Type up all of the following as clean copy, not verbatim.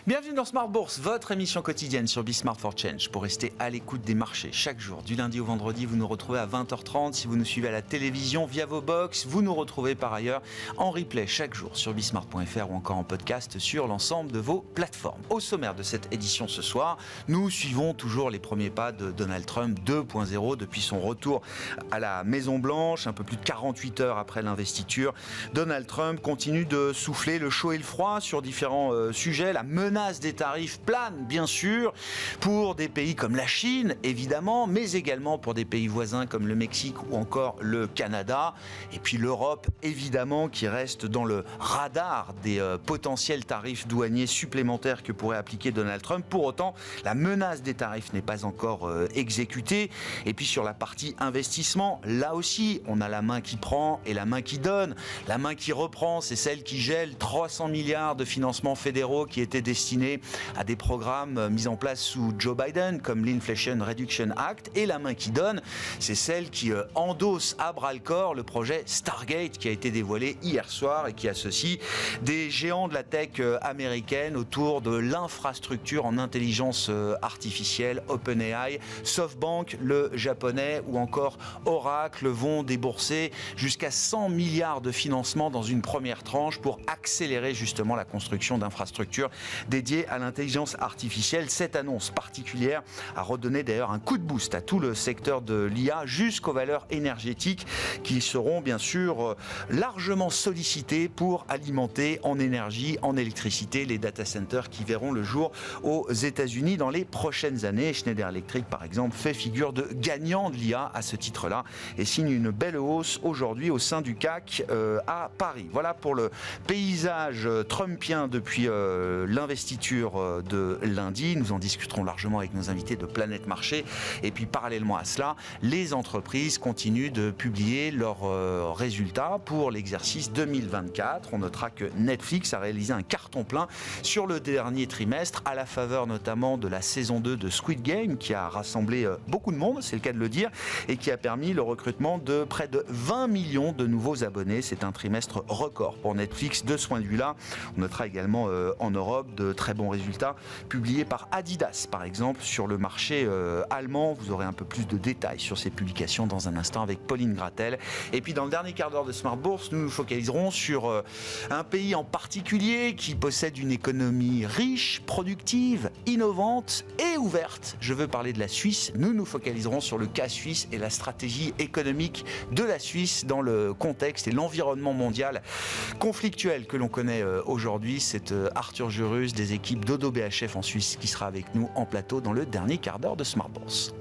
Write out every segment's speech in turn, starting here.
Bienvenue dans Smart Bourse, votre émission quotidienne sur Smart for Change pour rester à l'écoute des marchés chaque jour. Du lundi au vendredi, vous nous retrouvez à 20h30. Si vous nous suivez à la télévision via vos box, vous nous retrouvez par ailleurs en replay chaque jour sur bismart.fr ou encore en podcast sur l'ensemble de vos plateformes. Au sommaire de cette édition ce soir, nous suivons toujours les premiers pas de Donald Trump 2.0 depuis son retour à la Maison-Blanche, un peu plus de 48 heures après l'investiture. Donald Trump continue de souffler le chaud et le froid sur différents sujets. La menace des tarifs plane, bien sûr, pour des pays comme la Chine, évidemment, mais également pour des pays voisins comme le Mexique ou encore le Canada. Et puis l'Europe, évidemment, qui reste dans le radar des potentiels tarifs douaniers supplémentaires que pourrait appliquer Donald Trump. Pour autant, la menace des tarifs n'est pas encore exécutée. Et puis sur la partie investissement, là aussi, on a la main qui prend et la main qui donne. La main qui reprend, c'est celle qui gèle 300 milliards de financements fédéraux qui étaient destinés à des programmes mis en place sous Joe Biden, comme l'Inflation Reduction Act. Et la main qui donne, c'est celle qui endosse à bras-le-corps le projet Stargate qui a été dévoilé hier soir et qui associe des géants de la tech américaine autour de l'infrastructure en intelligence artificielle. OpenAI, SoftBank, le japonais, ou encore Oracle vont débourser jusqu'à 100 milliards de financements dans une première tranche pour accélérer justement la construction d'infrastructures dédiées à l'intelligence artificielle. Cette annonce particulière a redonné d'ailleurs un coup de boost à tout le secteur de l'IA jusqu'aux valeurs énergétiques qui seront bien sûr largement sollicitées pour alimenter en énergie, en électricité les data centers qui verront le jour aux États-Unis dans les prochaines années. Schneider Electric par exemple fait figure de gagnant de l'IA à ce titre-là et signe une belle hausse aujourd'hui au sein du CAC à Paris. Voilà pour le paysage trumpien depuis l'investiture de lundi. Nous en discuterons largement avec nos invités de Planète Marché. Et puis parallèlement à cela, les entreprises continuent de publier leurs résultats pour l'exercice 2024. On notera que Netflix a réalisé un carton plein sur le dernier trimestre, à la faveur notamment de la saison 2 de Squid Game qui a rassemblé beaucoup de monde, c'est le cas de le dire, et qui a permis le recrutement de près de 20 millions de nouveaux abonnés. C'est un trimestre record pour Netflix de ce point de vue-là. On notera également en Europe de très bons résultats publiés par Adidas, par exemple, sur le marché allemand. Vous aurez un peu plus de détails sur ces publications dans un instant avec Pauline Gratel. Et puis dans le dernier quart d'heure de Smart Bourse, nous nous focaliserons sur un pays en particulier qui possède une économie riche, productive, innovante et ouverte. Je veux parler de la Suisse. Nous nous focaliserons sur le cas suisse et la stratégie économique de la Suisse dans le contexte et l'environnement mondial conflictuel que l'on connaît aujourd'hui. C'est Arthur Jurus des équipes d'Odo BHF en Suisse qui sera avec nous en plateau dans le dernier quart d'heure de Smart Bourse.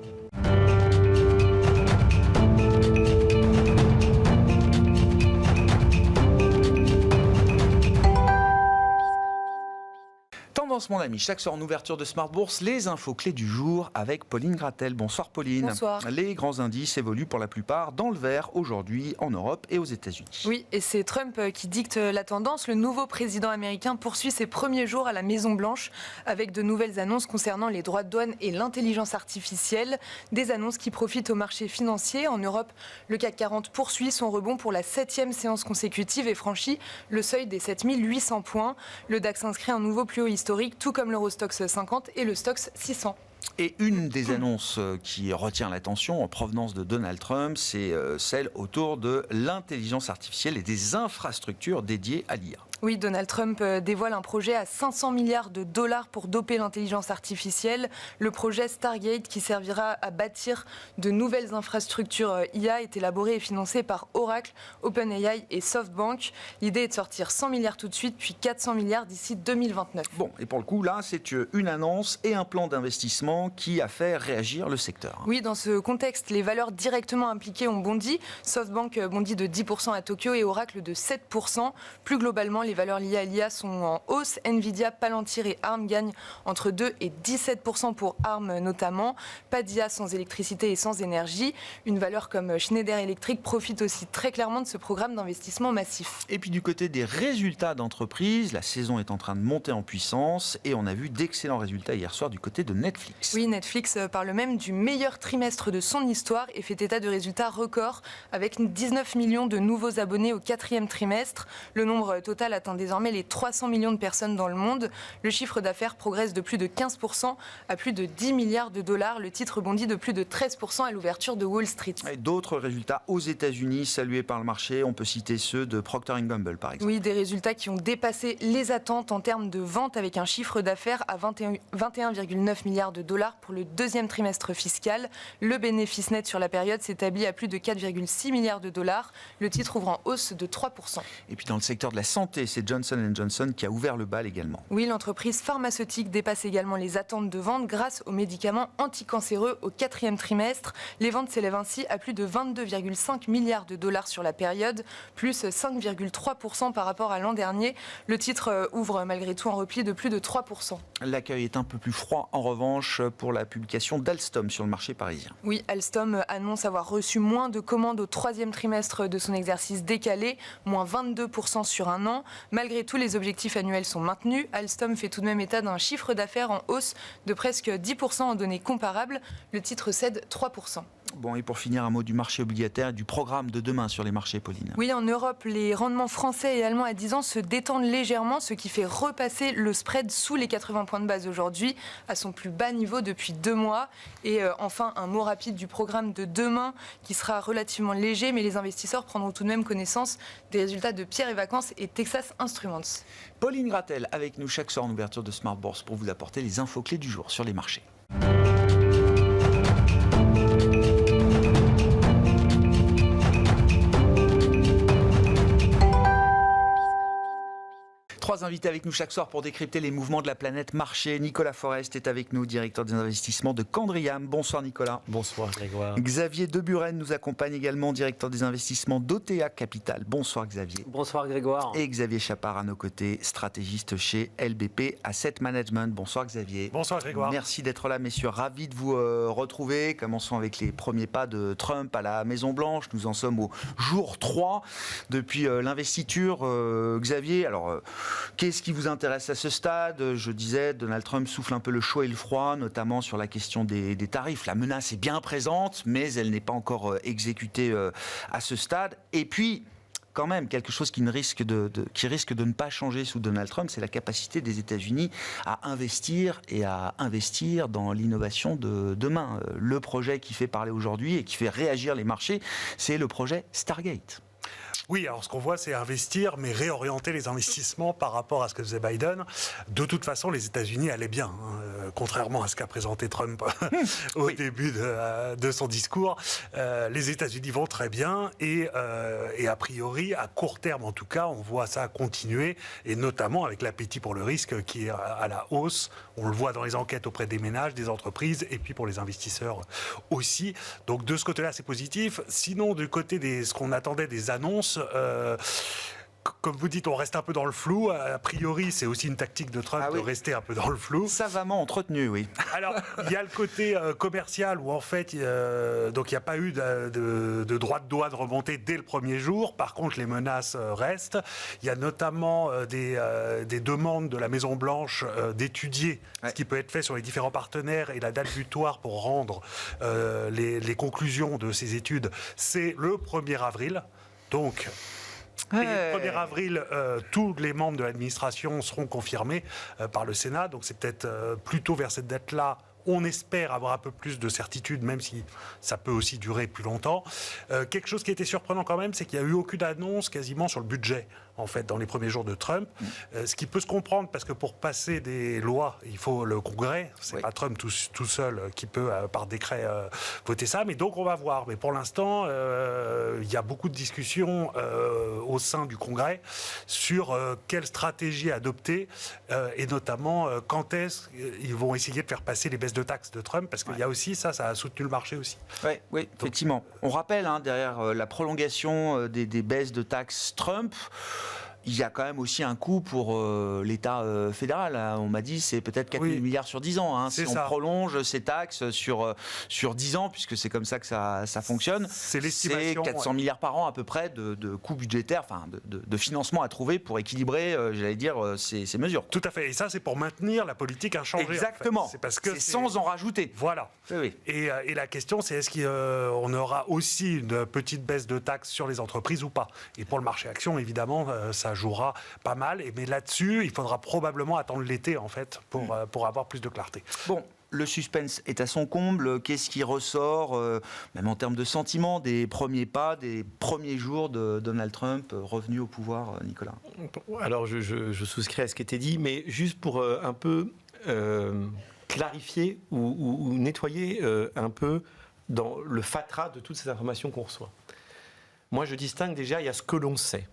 Tendance, mon ami, chaque soir en ouverture de Smart Bourse, les infos clés du jour avec Pauline Gratel. Bonsoir Pauline. Bonsoir. Les grands indices évoluent pour la plupart dans le vert aujourd'hui en Europe et aux États-Unis. Oui, et c'est Trump qui dicte la tendance. Le nouveau président américain poursuit ses premiers jours à la Maison-Blanche avec de nouvelles annonces concernant les droits de douane et l'intelligence artificielle. Des annonces qui profitent au marché financier. En Europe, le CAC 40 poursuit son rebond pour la 7e séance consécutive et franchit le seuil des 7800 points. Le DAX inscrit un nouveau plus haut historique, tout comme l'Eurostoxx 50 et le Stoxx 600. Et une des annonces qui retient l'attention en provenance de Donald Trump, c'est celle autour de l'intelligence artificielle et des infrastructures dédiées à l'IA. Oui, Donald Trump dévoile un projet à 500 milliards de dollars pour doper l'intelligence artificielle. Le projet Stargate, qui servira à bâtir de nouvelles infrastructures IA, est élaboré et financé par Oracle, OpenAI et SoftBank. L'idée est de sortir 100 milliards tout de suite, puis 400 milliards d'ici 2029. Bon, et pour le coup, là, c'est une annonce et un plan d'investissement qui a fait réagir le secteur. Oui, dans ce contexte, les valeurs directement impliquées ont bondi. SoftBank bondit de 10% à Tokyo et Oracle de 7%. Plus globalement, les valeurs liées à l'IA sont en hausse. Nvidia, Palantir et ARM gagnent entre 2 et 17% pour ARM notamment. Pas d'IA sans électricité et sans énergie. Une valeur comme Schneider Electric profite aussi très clairement de ce programme d'investissement massif. Et puis du côté des résultats d'entreprise, la saison est en train de monter en puissance et on a vu d'excellents résultats hier soir du côté de Netflix. Oui, Netflix parle même du meilleur trimestre de son histoire et fait état de résultats records avec 19 millions de nouveaux abonnés au 4e trimestre. Le nombre total atteint désormais les 300 millions de personnes dans le monde. Le chiffre d'affaires progresse de plus de 15% à plus de 10 milliards de dollars. Le titre bondit de plus de 13% à l'ouverture de Wall Street. Et d'autres résultats aux États-Unis salués par le marché, on peut citer ceux de Procter & Gamble par exemple. Oui, des résultats qui ont dépassé les attentes en termes de vente avec un chiffre d'affaires à 21,9 milliards de dollars pour le deuxième trimestre fiscal. Le bénéfice net sur la période s'établit à plus de 4,6 milliards de dollars. Le titre ouvre en hausse de 3%. Et puis dans le secteur de la santé, c'est Johnson & Johnson qui a ouvert le bal également. Oui, l'entreprise pharmaceutique dépasse également les attentes de vente grâce aux médicaments anticancéreux au quatrième trimestre. Les ventes s'élèvent ainsi à plus de 22,5 milliards de dollars sur la période, plus 5,3% par rapport à l'an dernier. Le titre ouvre malgré tout en repli de plus de 3%. L'accueil est un peu plus froid en revanche pour la publication d'Alstom sur le marché parisien. Oui, Alstom annonce avoir reçu moins de commandes au troisième trimestre de son exercice décalé, moins 22% sur un an. Malgré tout, les objectifs annuels sont maintenus. Alstom fait tout de même état d'un chiffre d'affaires en hausse de presque 10% en données comparables. Le titre cède 3%. Bon, et pour finir, un mot du marché obligataire et du programme de demain sur les marchés, Pauline. Oui, en Europe, les rendements français et allemands à 10 ans se détendent légèrement, ce qui fait repasser le spread sous les 80 points de base aujourd'hui, à son plus bas niveau depuis 2 mois. Et enfin, un mot rapide du programme de demain, qui sera relativement léger, mais les investisseurs prendront tout de même connaissance des résultats de Pierre et Vacances et Texas Instruments. Pauline Gratel avec nous chaque soir en ouverture de Smart Bourse pour vous apporter les infos clés du jour sur les marchés. Trois invités avec nous chaque soir pour décrypter les mouvements de la planète marché. Nicolas Forest est avec nous, directeur des investissements de Candriam. Bonsoir Nicolas. Bonsoir Grégoire. Xavier Deburen nous accompagne également, directeur des investissements d'OTA Capital. Bonsoir Xavier. Bonsoir Grégoire. Et Xavier Chapard à nos côtés, stratégiste chez LBP Asset Management. Bonsoir Xavier. Bonsoir Grégoire. Merci d'être là messieurs, ravi de vous retrouver. Commençons avec les premiers pas de Trump à la Maison Blanche. Nous en sommes au jour 3 depuis l'investiture. Xavier, alors qu'est-ce qui vous intéresse à ce stade ? Je disais, Donald Trump souffle un peu le chaud et le froid, notamment sur la question des tarifs. La menace est bien présente, mais elle n'est pas encore exécutée à ce stade. Et puis, quand même, quelque chose qui risque de ne pas changer sous Donald Trump, c'est la capacité des États-Unis à investir et à investir dans l'innovation de demain. Le projet qui fait parler aujourd'hui et qui fait réagir les marchés, c'est le projet Stargate. Oui, alors ce qu'on voit, c'est investir, mais réorienter les investissements par rapport à ce que faisait Biden. De toute façon, les États-Unis allaient bien, contrairement à ce qu'a présenté Trump au début de son discours. Les États-Unis vont très bien et a priori, à court terme en tout cas, on voit ça continuer, et notamment avec l'appétit pour le risque qui est à la hausse. On le voit dans les enquêtes auprès des ménages, des entreprises, et puis pour les investisseurs aussi. Donc de ce côté-là, c'est positif. Sinon, du côté ce qu'on attendait des annonces, comme vous dites, on reste un peu dans le flou. A priori, c'est aussi une tactique de Trump de rester un peu dans le flou. Savamment entretenu, oui. Alors, il y a le côté commercial où en fait, donc il n'y a pas eu de droit de douane remonté dès le premier jour. Par contre, les menaces restent. Il y a notamment des demandes de la Maison-Blanche d'étudier ce qui peut être fait sur les différents partenaires, et la date butoir pour rendre les conclusions de ces études, c'est le 1er avril. Donc, et le 1er avril, tous les membres de l'administration seront confirmés par le Sénat. Donc c'est peut-être plutôt vers cette date-là. On espère avoir un peu plus de certitude, même si ça peut aussi durer plus longtemps. Quelque chose qui était surprenant quand même, c'est qu'il n'y a eu aucune annonce quasiment sur le budget, en fait, dans les premiers jours de Trump. Ce qui peut se comprendre, parce que pour passer des lois, il faut le Congrès. C'est pas Trump tout seul qui peut, par décret, voter ça. Mais donc, on va voir. Mais pour l'instant, il y a beaucoup de discussions au sein du Congrès sur quelle stratégie adopter, et notamment quand est-ce qu'ils vont essayer de faire passer les baisses de taxes de Trump, parce qu'il y a aussi ça a soutenu le marché aussi. Oui, effectivement. On rappelle, derrière la prolongation des baisses de taxes Trump, il y a quand même aussi un coût pour l'État fédéral. On m'a dit c'est peut-être 4 000 milliards sur 10 ans. Si on prolonge ces taxes sur 10 ans, puisque c'est comme ça que ça fonctionne, c'est l'estimation. C'est 400 milliards par an à peu près de coûts budgétaires, enfin de financement à trouver pour équilibrer, j'allais dire, ces mesures. Tout à fait. Et ça, c'est pour maintenir la politique inchangée. Exactement. En fait. C'est sans en rajouter. Voilà. Oui. Et la question, c'est est-ce qu'on aura aussi une petite baisse de taxes sur les entreprises ou pas ? Et pour le marché action, évidemment, ça ça jouera pas mal. Mais là-dessus, il faudra probablement attendre l'été, en fait, pour avoir plus de clarté. Bon. Le suspense est à son comble. Qu'est-ce qui ressort, même en termes de sentiments, des premiers pas, des premiers jours de Donald Trump revenu au pouvoir, Nicolas? Alors, je souscris à ce qui était dit, mais juste pour un peu clarifier ou nettoyer un peu dans le fatras de toutes ces informations qu'on reçoit. Moi, je distingue déjà, il y a ce que l'on sait,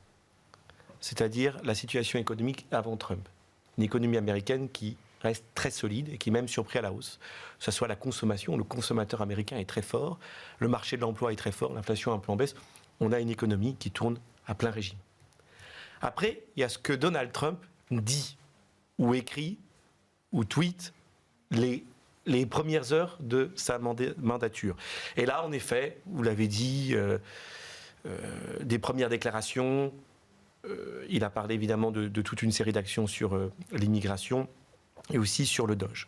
c'est-à-dire la situation économique avant Trump. Une économie américaine qui reste très solide et qui est même surpris à la hausse. Que ce soit la consommation, le consommateur américain est très fort, le marché de l'emploi est très fort, l'inflation est un peu en baisse. On a une économie qui tourne à plein régime. Après, il y a ce que Donald Trump dit, ou écrit, ou tweet les premières heures de sa mandature. Et là, en effet, vous l'avez dit, des premières déclarations, il a parlé évidemment de toute une série d'actions sur l'immigration, et aussi sur le Doge.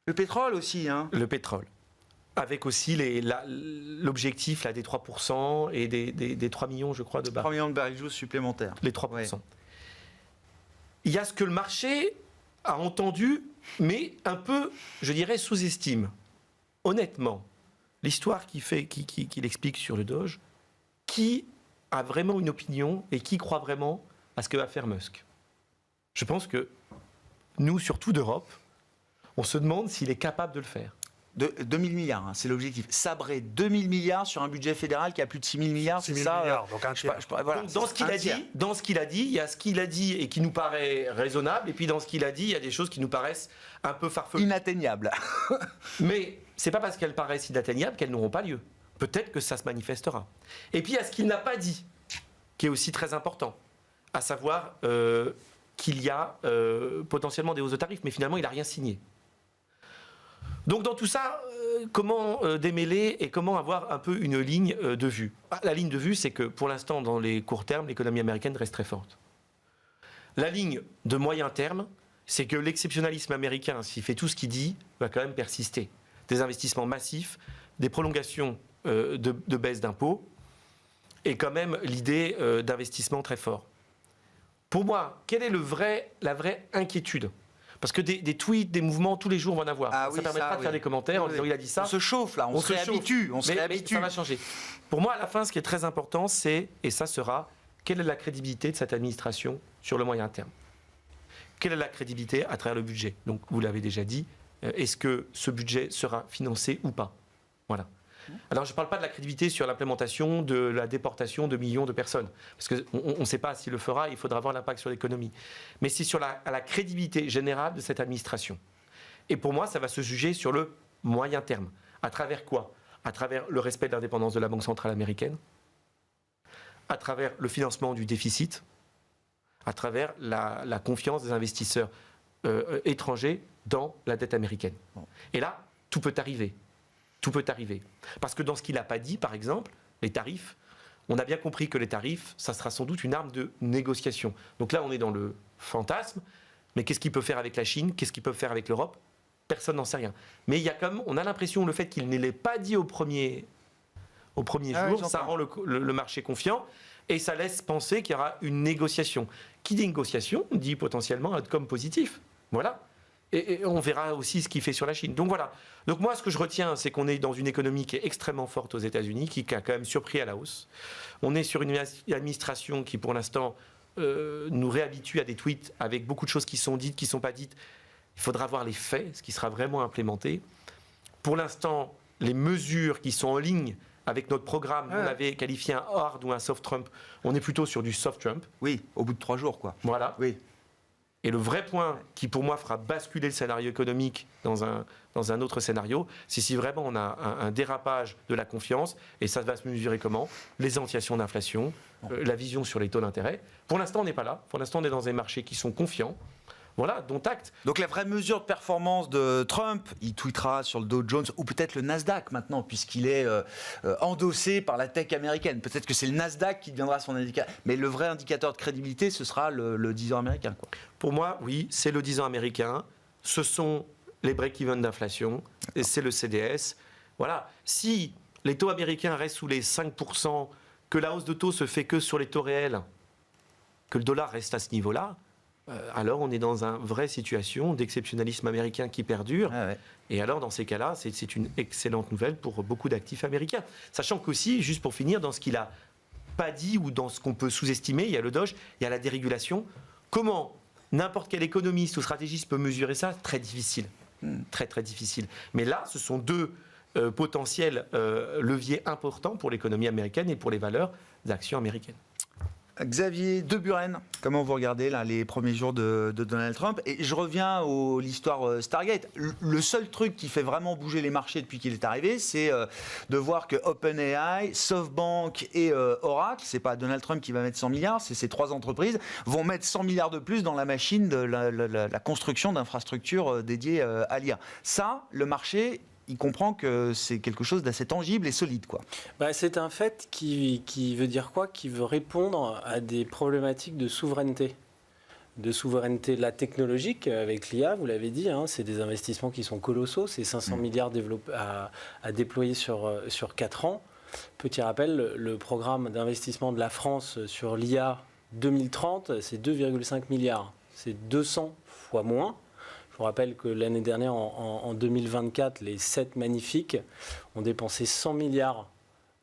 Le pétrole aussi, hein. Le pétrole. Avec aussi l'objectif là, des 3% et des 3 millions, je crois, de barils. 3 millions de barils supplémentaires. Les 3%. Ouais. Il y a ce que le marché a entendu, mais un peu, je dirais, sous-estime. Honnêtement, l'histoire qu'il explique sur le Doge, qui a vraiment une opinion et qui croit vraiment à ce que va faire Musk? Je pense que nous, surtout d'Europe, on se demande s'il est capable de le faire. 2000 milliards, hein, c'est l'objectif. Sabrer 2000 milliards sur un budget fédéral qui a plus de 6000 milliards, c'est ça milliards, donc un tiers. Voilà, donc, dans ce qu'il a dit, il y a ce qu'il a dit et qui nous paraît raisonnable, et puis dans ce qu'il a dit, il y a des choses qui nous paraissent un peu farfelues. Inatteignables. Mais c'est pas parce qu'elles paraissent inatteignables qu'elles n'auront pas lieu. Peut-être que ça se manifestera. Et puis il y a ce qu'il n'a pas dit, qui est aussi très important, à savoir qu'il y a potentiellement des hausses de tarifs, mais finalement il n'a rien signé. Donc dans tout ça, comment démêler et comment avoir un peu une ligne de vue? La ligne de vue, c'est que pour l'instant, dans les courts termes, l'économie américaine reste très forte. La ligne de moyen terme, c'est que l'exceptionnalisme américain, s'il fait tout ce qu'il dit, va quand même persister. Des investissements massifs, des prolongations de baisse d'impôts, et quand même l'idée d'investissement très fort. Pour moi, quelle est la vraie inquiétude? Parce que des tweets, des mouvements, tous les jours, on va en avoir. Ça permettra de faire des commentaires en disant il a dit ça. On se chauffe là, on se réhabitue. Mais ça va changer. Pour moi, à la fin, ce qui est très important, c'est, et ça sera, quelle est la crédibilité de cette administration sur le moyen terme? Quelle est la crédibilité à travers le budget? Donc, vous l'avez déjà dit, est-ce que ce budget sera financé ou pas? Voilà. Alors, je ne parle pas de la crédibilité sur l'implémentation de la déportation de millions de personnes, parce qu'on ne sait pas s'il le fera, il faudra voir l'impact sur l'économie. Mais c'est sur la crédibilité générale de cette administration. Et pour moi, ça va se juger sur le moyen terme. À travers quoi? À travers le respect de l'indépendance de la Banque centrale américaine, à travers le financement du déficit, à travers la confiance des investisseurs étrangers dans la dette américaine. Et là, tout peut arriver. Tout peut arriver. Parce que dans ce qu'il n'a pas dit, par exemple, les tarifs, on a bien compris que les tarifs, ça sera sans doute une arme de négociation. Donc là, on est dans le fantasme, mais qu'est-ce qu'il peut faire avec la Chine? Qu'est-ce qu'il peut faire avec l'Europe? Personne n'en sait rien. Mais il y a comme, on a l'impression, le fait qu'il ne l'ait pas dit au premier jour, ça rend le marché confiant, et ça laisse penser qu'il y aura une négociation. Qui dit négociation dit potentiellement un outcome positif. Voilà. Et on verra aussi ce qu'il fait sur la Chine. Donc voilà. Donc moi, ce que je retiens, c'est qu'on est dans une économie qui est extrêmement forte aux États-Unis, qui a quand même surpris à la hausse. On est sur une administration qui, pour l'instant, nous réhabitue à des tweets avec beaucoup de choses qui sont dites, qui ne sont pas dites. Il faudra voir les faits, ce qui sera vraiment implémenté. Pour l'instant, les mesures qui sont en ligne avec notre programme, on avait qualifié un hard ou un soft Trump. On est plutôt sur du soft Trump. Oui, au bout de 3 jours, quoi. Voilà. Oui. Et le vrai point qui, pour moi, fera basculer le scénario économique dans un autre scénario, c'est si vraiment on a un dérapage de la confiance, et ça va se mesurer comment? Les antiations d'inflation, la vision sur les taux d'intérêt. Pour l'instant, on n'est pas là. Pour l'instant, on est dans des marchés qui sont confiants. Voilà, dont acte. Donc la vraie mesure de performance de Trump, il tweetera sur le Dow Jones, ou peut-être le Nasdaq maintenant, puisqu'il est endossé par la tech américaine. Peut-être que c'est le Nasdaq qui deviendra son indicateur. Mais le vrai indicateur de crédibilité, ce sera le 10 ans américain, quoi. Pour moi, oui, c'est le 10 ans américain. Ce sont les break-even d'inflation, et c'est le CDS. Voilà. Si les taux américains restent sous les 5%, que la hausse de taux se fait que sur les taux réels, que le dollar reste à ce niveau-là, alors on est dans une vraie situation d'exceptionnalisme américain qui perdure. Ah ouais. Et alors, dans ces cas-là, c'est une excellente nouvelle pour beaucoup d'actifs américains. Sachant qu'aussi, juste pour finir, dans ce qu'il a pas dit ou dans ce qu'on peut sous-estimer, il y a le Doge, il y a la dérégulation. Comment n'importe quel économiste ou stratégiste peut mesurer ça? Très difficile. Très, très difficile. Mais là, ce sont deux potentiels leviers importants pour l'économie américaine et pour les valeurs d'actions américaines. Xavier de Buren, comment vous regardez là, les premiers jours de Donald Trump? Et je reviens à l'histoire Stargate. Le seul truc qui fait vraiment bouger les marchés depuis qu'il est arrivé, c'est de voir que OpenAI, SoftBank et Oracle, c'est pas Donald Trump qui va mettre 100 milliards, c'est ces trois entreprises, vont mettre 100 milliards de plus dans la machine de la construction d'infrastructures dédiées à l'IA. Ça, le marché, il comprend que c'est quelque chose d'assez tangible et solide, quoi. C'est un fait qui veut dire quoi? Qui veut répondre à des problématiques de souveraineté. De souveraineté technologique avec l'IA, vous l'avez dit, c'est des investissements qui sont colossaux, c'est 500 milliards à déployer sur 4 ans. Petit rappel, le programme d'investissement de la France sur l'IA 2030, c'est 2,5 milliards. C'est 200 fois moins. Je vous rappelle que l'année dernière, en 2024, les 7 magnifiques ont dépensé 100 milliards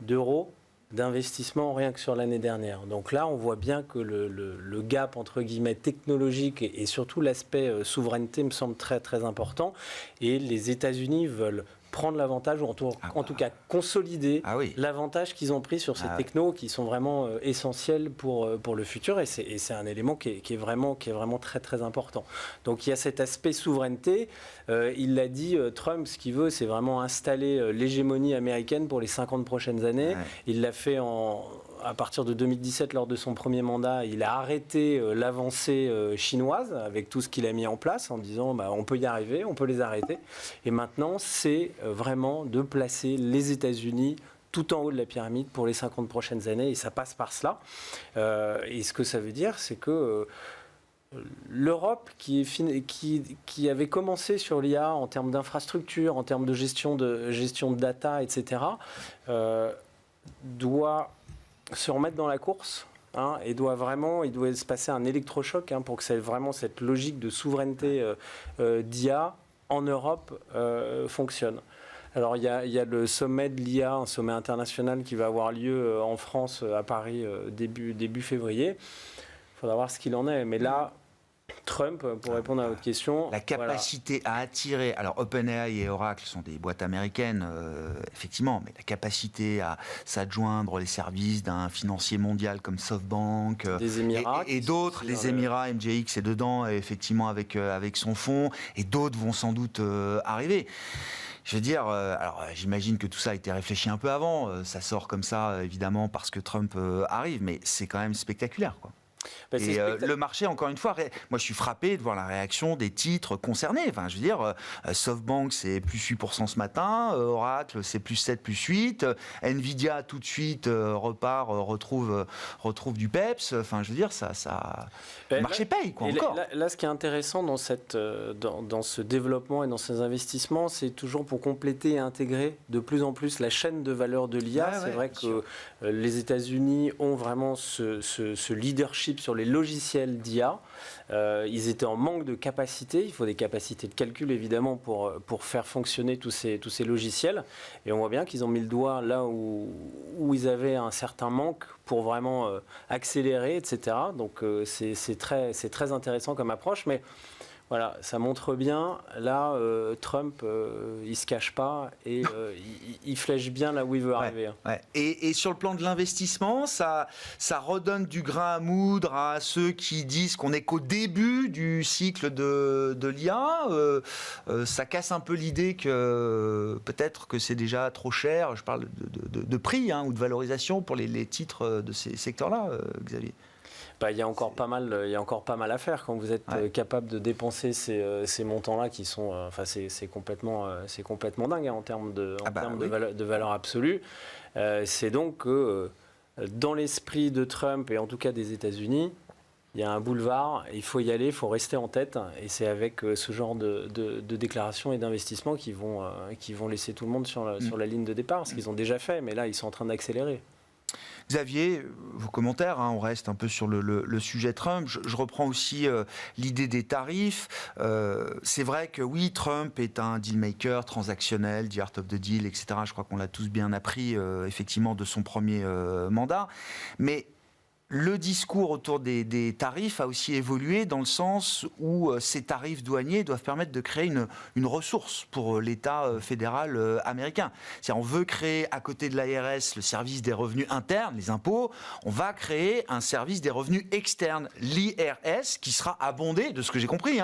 d'euros d'investissement rien que sur l'année dernière. Donc là, on voit bien que le gap, entre guillemets, technologique et surtout l'aspect souveraineté me semble très, très important. Et les États-Unis veulent prendre l'avantage, ou en tout cas consolider l'avantage qu'ils ont pris sur ces technos qui sont vraiment essentiels pour le futur, et c'est un élément qui est vraiment très très important. Donc il y a cet aspect souveraineté, il l'a dit, Trump, ce qu'il veut, c'est vraiment installer l'hégémonie américaine pour les 50 prochaines années. Il l'a fait à partir de 2017, lors de son premier mandat, il a arrêté l'avancée chinoise avec tout ce qu'il a mis en place en disant on peut y arriver, on peut les arrêter. Et maintenant, c'est vraiment de placer les États-Unis tout en haut de la pyramide pour les 50 prochaines années, et ça passe par cela. Et ce que ça veut dire, c'est que l'Europe, qui avait commencé sur l'IA en termes d'infrastructure, en termes de gestion de data, etc., doit se remettre dans la course, et il doit se passer un électrochoc pour que vraiment cette logique de souveraineté d'IA en Europe fonctionne. Alors il y a le sommet de l'IA, un sommet international qui va avoir lieu en France, à Paris, début février. Il faudra voir ce qu'il en est. Mais là, Trump, pour répondre à votre question... La capacité à attirer... Alors, OpenAI et Oracle sont des boîtes américaines, effectivement, mais la capacité à s'adjoindre les services d'un financier mondial comme SoftBank des Émirats, et d'autres, les Émirats, MJX est dedans, effectivement, avec son fonds, et d'autres vont sans doute arriver. Je veux dire, alors j'imagine que tout ça a été réfléchi un peu avant, ça sort comme ça, évidemment, parce que Trump arrive, mais c'est quand même spectaculaire, quoi. Et le marché, encore une fois, moi je suis frappé de voir la réaction des titres concernés. Enfin, je veux dire, SoftBank c'est plus 8% ce matin, Oracle c'est plus 7, plus 8, Nvidia tout de suite retrouve du peps. Enfin, je veux dire, le marché paye, quoi, encore. Là, ce qui est intéressant dans ce développement et dans ces investissements, c'est toujours pour compléter et intégrer de plus en plus la chaîne de valeur de l'IA. C'est vrai que les États-Unis ont vraiment ce leadership sur les logiciels d'IA. Ils étaient en manque de capacité. Il faut des capacités de calcul, évidemment, pour faire fonctionner tous ces logiciels. Et on voit bien qu'ils ont mis le doigt là où ils avaient un certain manque pour vraiment accélérer, etc. Donc c'est très intéressant comme approche. Mais voilà, ça montre bien, là, Trump, il ne se cache pas et il flèche bien là où il veut arriver. Ouais. Et sur le plan de l'investissement, ça redonne du grain à moudre à ceux qui disent qu'on n'est qu'au début du cycle de l'IA. Ça casse un peu l'idée que peut-être que c'est déjà trop cher. Je parle de prix ou de valorisation pour les titres de ces secteurs-là, Xavier. Il y a encore pas mal à faire quand vous êtes capable de dépenser ces montants-là qui sont, c'est complètement dingue en termes de valeur absolue. C'est donc que dans l'esprit de Trump et en tout cas des États-Unis, il y a un boulevard, il faut y aller, il faut rester en tête, et c'est avec ce genre de déclarations et d'investissements qui vont laisser tout le monde sur la ligne de départ, ce qu'ils ont déjà fait, mais là ils sont en train d'accélérer. Xavier, vos commentaires, on reste un peu sur le sujet Trump. Je reprends aussi l'idée des tarifs. C'est vrai que oui, Trump est un dealmaker transactionnel, the art of the deal, etc. Je crois qu'on l'a tous bien appris, effectivement, de son premier mandat. Mais le discours autour des tarifs a aussi évolué dans le sens où ces tarifs douaniers doivent permettre de créer une ressource pour l'État fédéral américain. C'est-à-dire, on veut créer à côté de l'IRS le service des revenus internes, les impôts, on va créer un service des revenus externes, l'IRS, qui sera abondé, de ce que j'ai compris,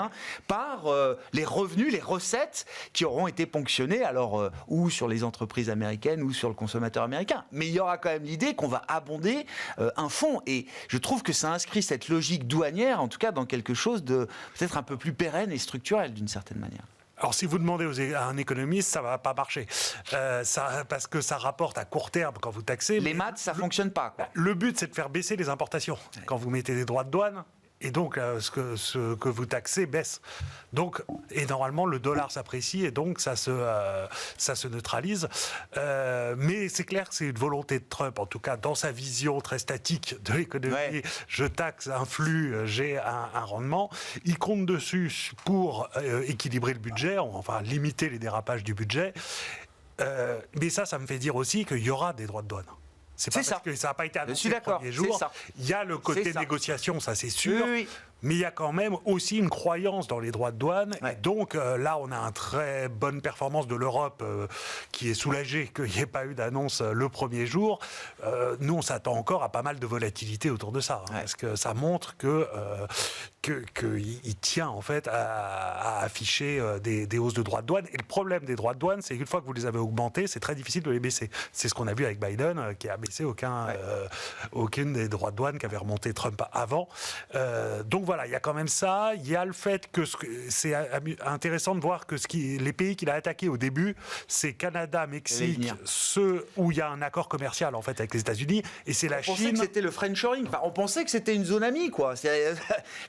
par les revenus, les recettes qui auront été ponctionnées, alors ou sur les entreprises américaines ou sur le consommateur américain. Mais il y aura quand même l'idée qu'on va abonder un fonds. Et je trouve que ça inscrit cette logique douanière, en tout cas, dans quelque chose de peut-être un peu plus pérenne et structurel, d'une certaine manière. Alors, si vous demandez à un économiste, ça ne va pas marcher. Parce que ça rapporte à court terme quand vous taxez. Les maths, ça ne fonctionne pas, quoi. Le but, c'est de faire baisser les importations. Quand vous mettez des droits de douane, et donc ce que vous taxez baisse. Donc, et normalement, le dollar s'apprécie et donc ça se neutralise. Mais c'est clair que c'est une volonté de Trump, en tout cas dans sa vision très statique de l'économie. Ouais. Je taxe un flux, j'ai un rendement. Il compte dessus pour équilibrer le budget, enfin limiter les dérapages du budget. Mais ça me fait dire aussi qu'il y aura des droits de douane. C'est pas parce que ça n'a pas été annoncé le premier jour. Il y a le côté négociation, ça c'est sûr. Oui. Mais il y a quand même aussi une croyance dans les droits de douane. Ouais. Et donc là, on a une très bonne performance de l'Europe qui est soulagée qu'il n'y ait pas eu d'annonce le premier jour. Nous, on s'attend encore à pas mal de volatilité autour de ça. Parce que ça montre qu'il tient en fait à afficher des hausses de droits de douane. Et le problème des droits de douane, c'est qu'une fois que vous les avez augmentés, c'est très difficile de les baisser. C'est ce qu'on a vu avec Biden, qui a baissé aucune des droits de douane qu'avait remonté Trump avant. Donc voilà, il y a quand même ça. Il y a le fait que c'est intéressant de voir que les pays qu'il a attaqués au début, c'est Canada, Mexique, ceux où il y a un accord commercial en fait avec les États-Unis, et c'est la Chine. On pensait que c'était le friendshoring. Enfin, on pensait que c'était une zone amie, quoi.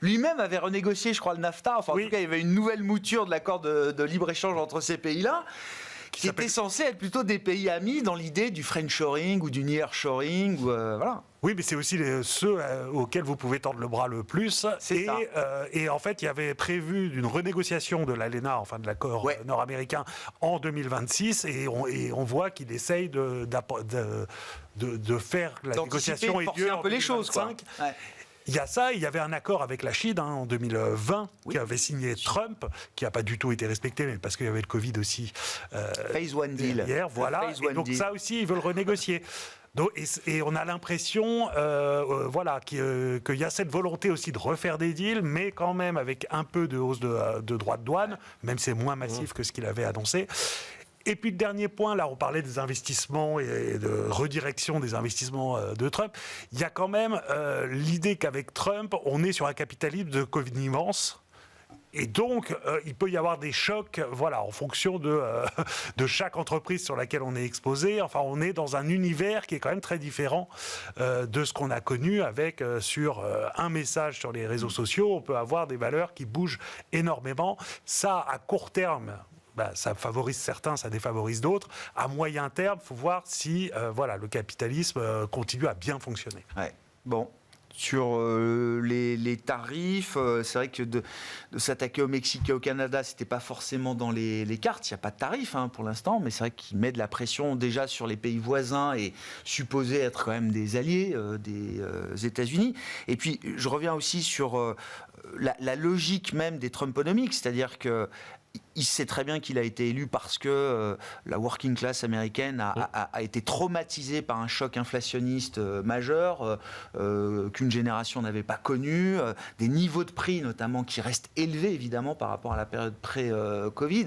Lui-même avait renégocié, je crois, le NAFTA. Enfin, en tout cas, il y avait une nouvelle mouture de l'accord de libre-échange entre ces pays-là, qui était censé être plutôt des pays amis dans l'idée du friendshoring ou du nearshoring. Voilà. Oui, mais c'est aussi ceux auxquels vous pouvez tendre le bras le plus. Et en fait, il y avait prévu une renégociation de l'ALENA, enfin de l'accord nord-américain, en 2026. Et on voit qu'il essaye de faire la négociation ait lieu en 2025. Un peu les choses, quoi. Ouais. Il y a ça, il y avait un accord avec la Chine en 2020 qui avait signé Trump, qui n'a pas du tout été respecté, mais parce qu'il y avait le Covid aussi. Phase one deal. Hier, voilà. Et donc ça aussi, ils veulent renégocier. Donc, et on a l'impression qu'il y a cette volonté aussi de refaire des deals, mais quand même avec un peu de hausse de droits de douane, même si c'est moins massif que ce qu'il avait annoncé. Et puis le dernier point, là on parlait des investissements et de redirection des investissements de Trump. Il y a quand même l'idée qu'avec Trump, on est sur un capitalisme de connivence. Et donc, il peut y avoir des chocs, en fonction de chaque entreprise sur laquelle on est exposé. Enfin, on est dans un univers qui est quand même très différent de ce qu'on a connu avec sur un message sur les réseaux sociaux. On peut avoir des valeurs qui bougent énormément. Ça, à court terme, ça favorise certains, ça défavorise d'autres. À moyen terme, il faut voir si le capitalisme continue à bien fonctionner. Ouais. Bon. Sur les tarifs, c'est vrai que de s'attaquer au Mexique et au Canada, c'était pas forcément dans les cartes. Il n'y a pas de tarifs pour l'instant, mais c'est vrai qu'il met de la pression déjà sur les pays voisins et supposés être quand même des alliés des États-Unis. Et puis, je reviens aussi sur la logique même des Trumponomics, c'est-à-dire que il sait très bien qu'il a été élu parce que la working class américaine a été traumatisée par un choc inflationniste majeur qu'une génération n'avait pas connu, des niveaux de prix notamment qui restent élevés évidemment par rapport à la période pré-Covid.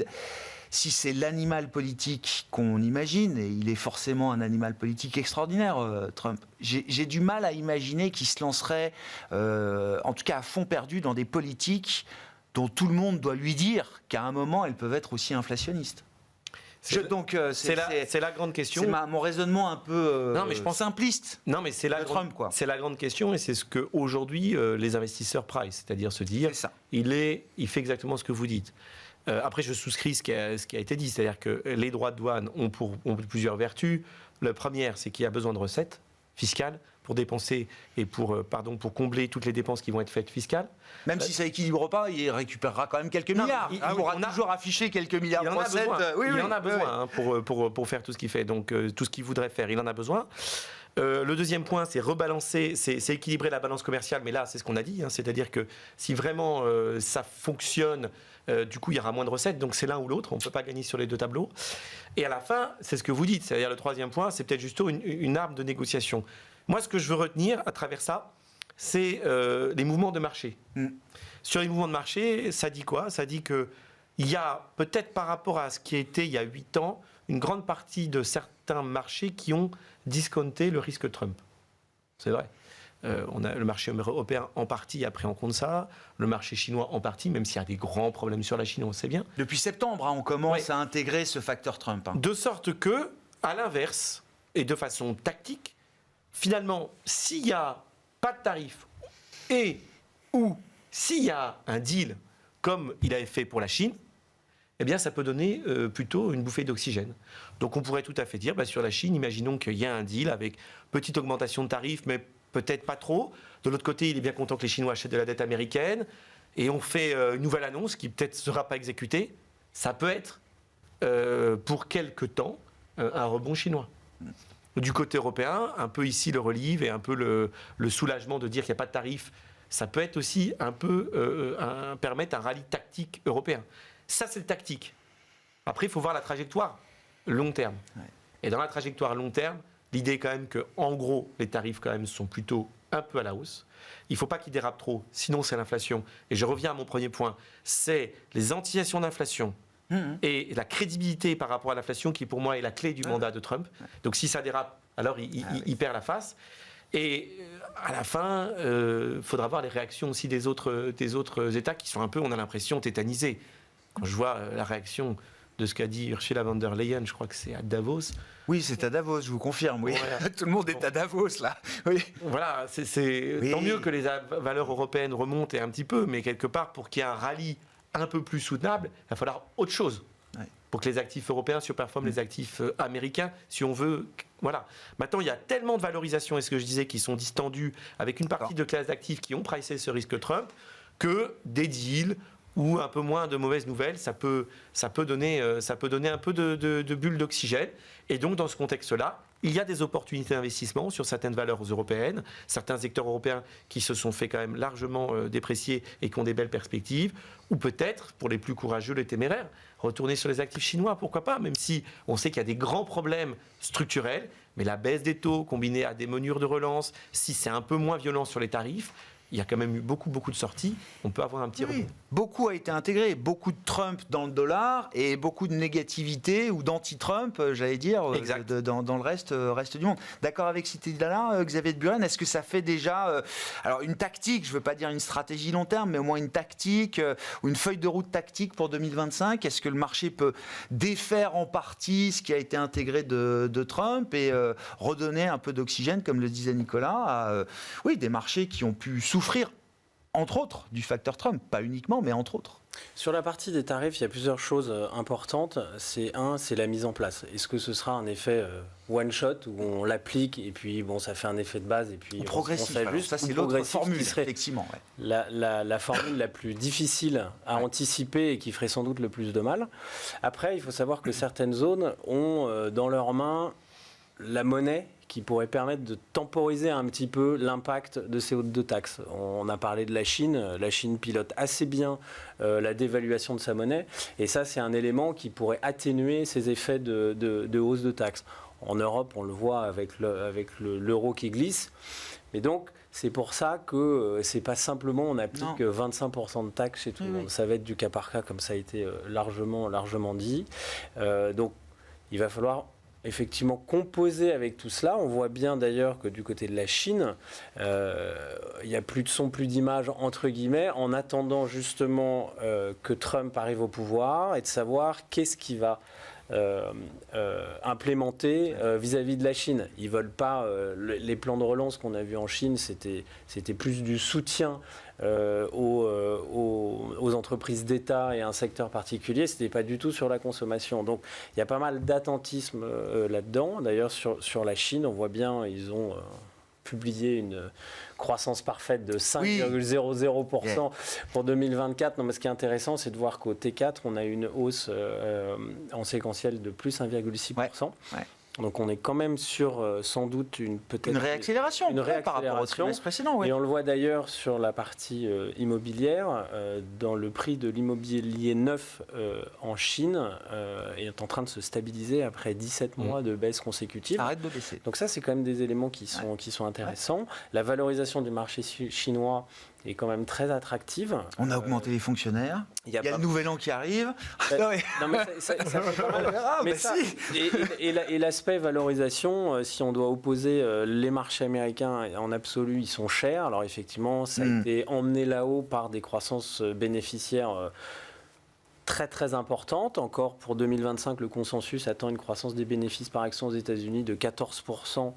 Si c'est l'animal politique qu'on imagine, et il est forcément un animal politique extraordinaire, Trump, j'ai du mal à imaginer qu'il se lancerait, en tout cas à fond perdu, dans des politiques dont tout le monde doit lui dire qu'à un moment, elles peuvent être aussi inflationnistes. C'est la grande question. C'est mon raisonnement un peu simpliste. Non, mais c'est Trump, quoi. C'est la grande question, et c'est ce que aujourd'hui les investisseurs price, c'est-à-dire se dire, il fait exactement ce que vous dites. Après, je souscris ce qui a été dit, c'est-à-dire que les droits de douane ont plusieurs vertus. La première, c'est qu'il y a besoin de recettes. fiscale pour dépenser et pour combler toutes les dépenses qui vont être faites fiscales. Même si ça équilibre pas, il récupérera quand même quelques milliards. Il pourra toujours afficher quelques milliards de recettes. Il en a besoin pour faire tout ce qu'il fait, donc tout ce qu'il voudrait faire, il en a besoin. Le deuxième point, c'est rebalancer, c'est équilibrer la balance commerciale, mais là, c'est ce qu'on a dit, c'est-à-dire que si vraiment ça fonctionne, du coup, il y aura moins de recettes, donc c'est l'un ou l'autre, on ne peut pas gagner sur les deux tableaux. Et à la fin, c'est ce que vous dites, c'est-à-dire le troisième point, c'est peut-être juste une arme de négociation. Moi, ce que je veux retenir à travers ça, c'est les mouvements de marché. Sur les mouvements de marché, ça dit quoi ? Ça dit qu'il y a peut-être par rapport à ce qui était il y a 8 ans, une grande partie de certains marchés qui ont discounté le risque Trump. C'est vrai. On a le marché européen en partie a pris en compte ça, le marché chinois en partie, même s'il y a des grands problèmes sur la Chine, on le sait bien. Depuis septembre, on commence à intégrer ce facteur Trump. De sorte que, à l'inverse, et de façon tactique, finalement, s'il n'y a pas de tarif ou s'il y a un deal comme il avait fait pour la Chine, eh bien, ça peut donner plutôt une bouffée d'oxygène. Donc, on pourrait tout à fait dire, sur la Chine, imaginons qu'il y a un deal avec petite augmentation de tarifs, mais peut-être pas trop. De l'autre côté, il est bien content que les Chinois achètent de la dette américaine, et on fait une nouvelle annonce qui peut-être ne sera pas exécutée. Ça peut être, pour quelque temps, un rebond chinois. Du côté européen, un peu ici le relief et un peu le soulagement de dire qu'il n'y a pas de tarif, ça peut être aussi un peu permettre un rallye tactique européen. Ça, c'est le tactique. Après, il faut voir la trajectoire long terme. Ouais. Et dans la trajectoire long terme, l'idée est quand même que, en gros, les tarifs quand même sont plutôt un peu à la hausse. Il ne faut pas qu'ils dérapent trop, sinon c'est l'inflation. Et je reviens à mon premier point, c'est les anticipations d'inflation et la crédibilité par rapport à l'inflation qui, pour moi, est la clé du mandat de Trump. Donc, si ça dérape, alors il perd la face. Et à la fin, il faudra voir les réactions aussi des autres États qui sont un peu, on a l'impression, tétanisés. Quand je vois la réaction de ce qu'a dit Ursula von der Leyen, je crois que c'est à Davos. Oui, c'est à Davos, je vous confirme. Oui. Voilà. Tout le monde est à Davos, là. Oui. Voilà, c'est tant mieux que les valeurs européennes remontent un petit peu, mais quelque part, pour qu'il y ait un rallye un peu plus soutenable, il va falloir autre chose. Ouais. Pour que les actifs européens surperforment les actifs américains, si on veut. Voilà. Maintenant, il y a tellement de valorisations, et ce que je disais, qui sont distendus avec une partie de classes d'actifs qui ont pricé ce risque Trump, que des deals ou un peu moins de mauvaises nouvelles, ça peut donner un peu de bulle d'oxygène. Et donc, dans ce contexte-là, il y a des opportunités d'investissement sur certaines valeurs européennes, certains secteurs européens qui se sont fait quand même largement déprécier et qui ont des belles perspectives, ou peut-être, pour les plus courageux, les téméraires, retourner sur les actifs chinois, pourquoi pas, même si on sait qu'il y a des grands problèmes structurels, mais la baisse des taux combinée à des mesures de relance, si c'est un peu moins violent sur les tarifs, il y a quand même eu beaucoup de sorties, on peut avoir un petit rebond. Beaucoup a été intégré, beaucoup de Trump dans le dollar et beaucoup de négativité ou d'anti-Trump, j'allais dire, dans le reste du monde. D'accord avec cette idée-là, Xavier de Buren, est-ce que ça fait déjà alors une tactique, je ne veux pas dire une stratégie long terme, mais au moins une tactique ou une feuille de route tactique pour 2025 ? Est-ce que le marché peut défaire en partie ce qui a été intégré de Trump et redonner un peu d'oxygène, comme le disait Nicolas, à des marchés qui ont pu souffrir, entre autres, du facteur Trump, pas uniquement, mais entre autres. Sur la partie des tarifs, il y a plusieurs choses importantes. C'est la mise en place. Est-ce que ce sera un effet one shot où on l'applique et puis ça fait un effet de base et puis progressif. On s'ajuste. Ça, c'est l'autre formule, effectivement. Ouais. La formule la plus difficile à anticiper et qui ferait sans doute le plus de mal. Après, il faut savoir que certaines zones ont dans leurs mains la monnaie qui pourrait permettre de temporiser un petit peu l'impact de ces hausses de taxes. On a parlé de la Chine. La Chine pilote assez bien la dévaluation de sa monnaie. Et ça, c'est un élément qui pourrait atténuer ces effets de hausse de taxes. En Europe, on le voit avec l'euro qui glisse. Mais donc, c'est pour ça que c'est pas simplement on applique 25% de taxes chez tout le monde. Ça va être du cas par cas, comme ça a été largement dit. Donc, il va falloir effectivement composer avec tout cela. On voit bien d'ailleurs que du côté de la Chine, il n'y a plus de son, plus d'image, entre guillemets, en attendant justement que Trump arrive au pouvoir et de savoir qu'est-ce qui va implémentés vis-à-vis de la Chine. Ils ne veulent pas les plans de relance qu'on a vus en Chine, c'était plus du soutien aux entreprises d'État et à un secteur particulier, ce n'était pas du tout sur la consommation. Donc il y a pas mal d'attentisme là-dedans. D'ailleurs, sur la Chine, on voit bien, ils ont publié une croissance parfaite de 5,00% pour 2024. Non, mais ce qui est intéressant, c'est de voir qu'au T4, on a une hausse en séquentiel de plus 1,6%. Ouais. Donc on est quand même sur sans doute une réaccélération par rapport au trimestre précédent. Oui. Et on le voit d'ailleurs sur la partie immobilière, dans le prix de l'immobilier neuf en Chine est en train de se stabiliser après 17 mois de baisse consécutive. Arrête de baisser. Donc ça, c'est quand même des éléments qui sont intéressants. Ouais. La valorisation du marché chinois est quand même très attractive. On a augmenté les fonctionnaires. Il y a le nouvel an qui arrive. Non, mais ça fait pas mal. Mais ça, et l'aspect valorisation, si on doit opposer les marchés américains en absolu, ils sont chers. Alors effectivement, ça a été emmené là-haut par des croissances bénéficiaires très très importante. Encore pour 2025, le consensus attend une croissance des bénéfices par action aux États-Unis de 14%,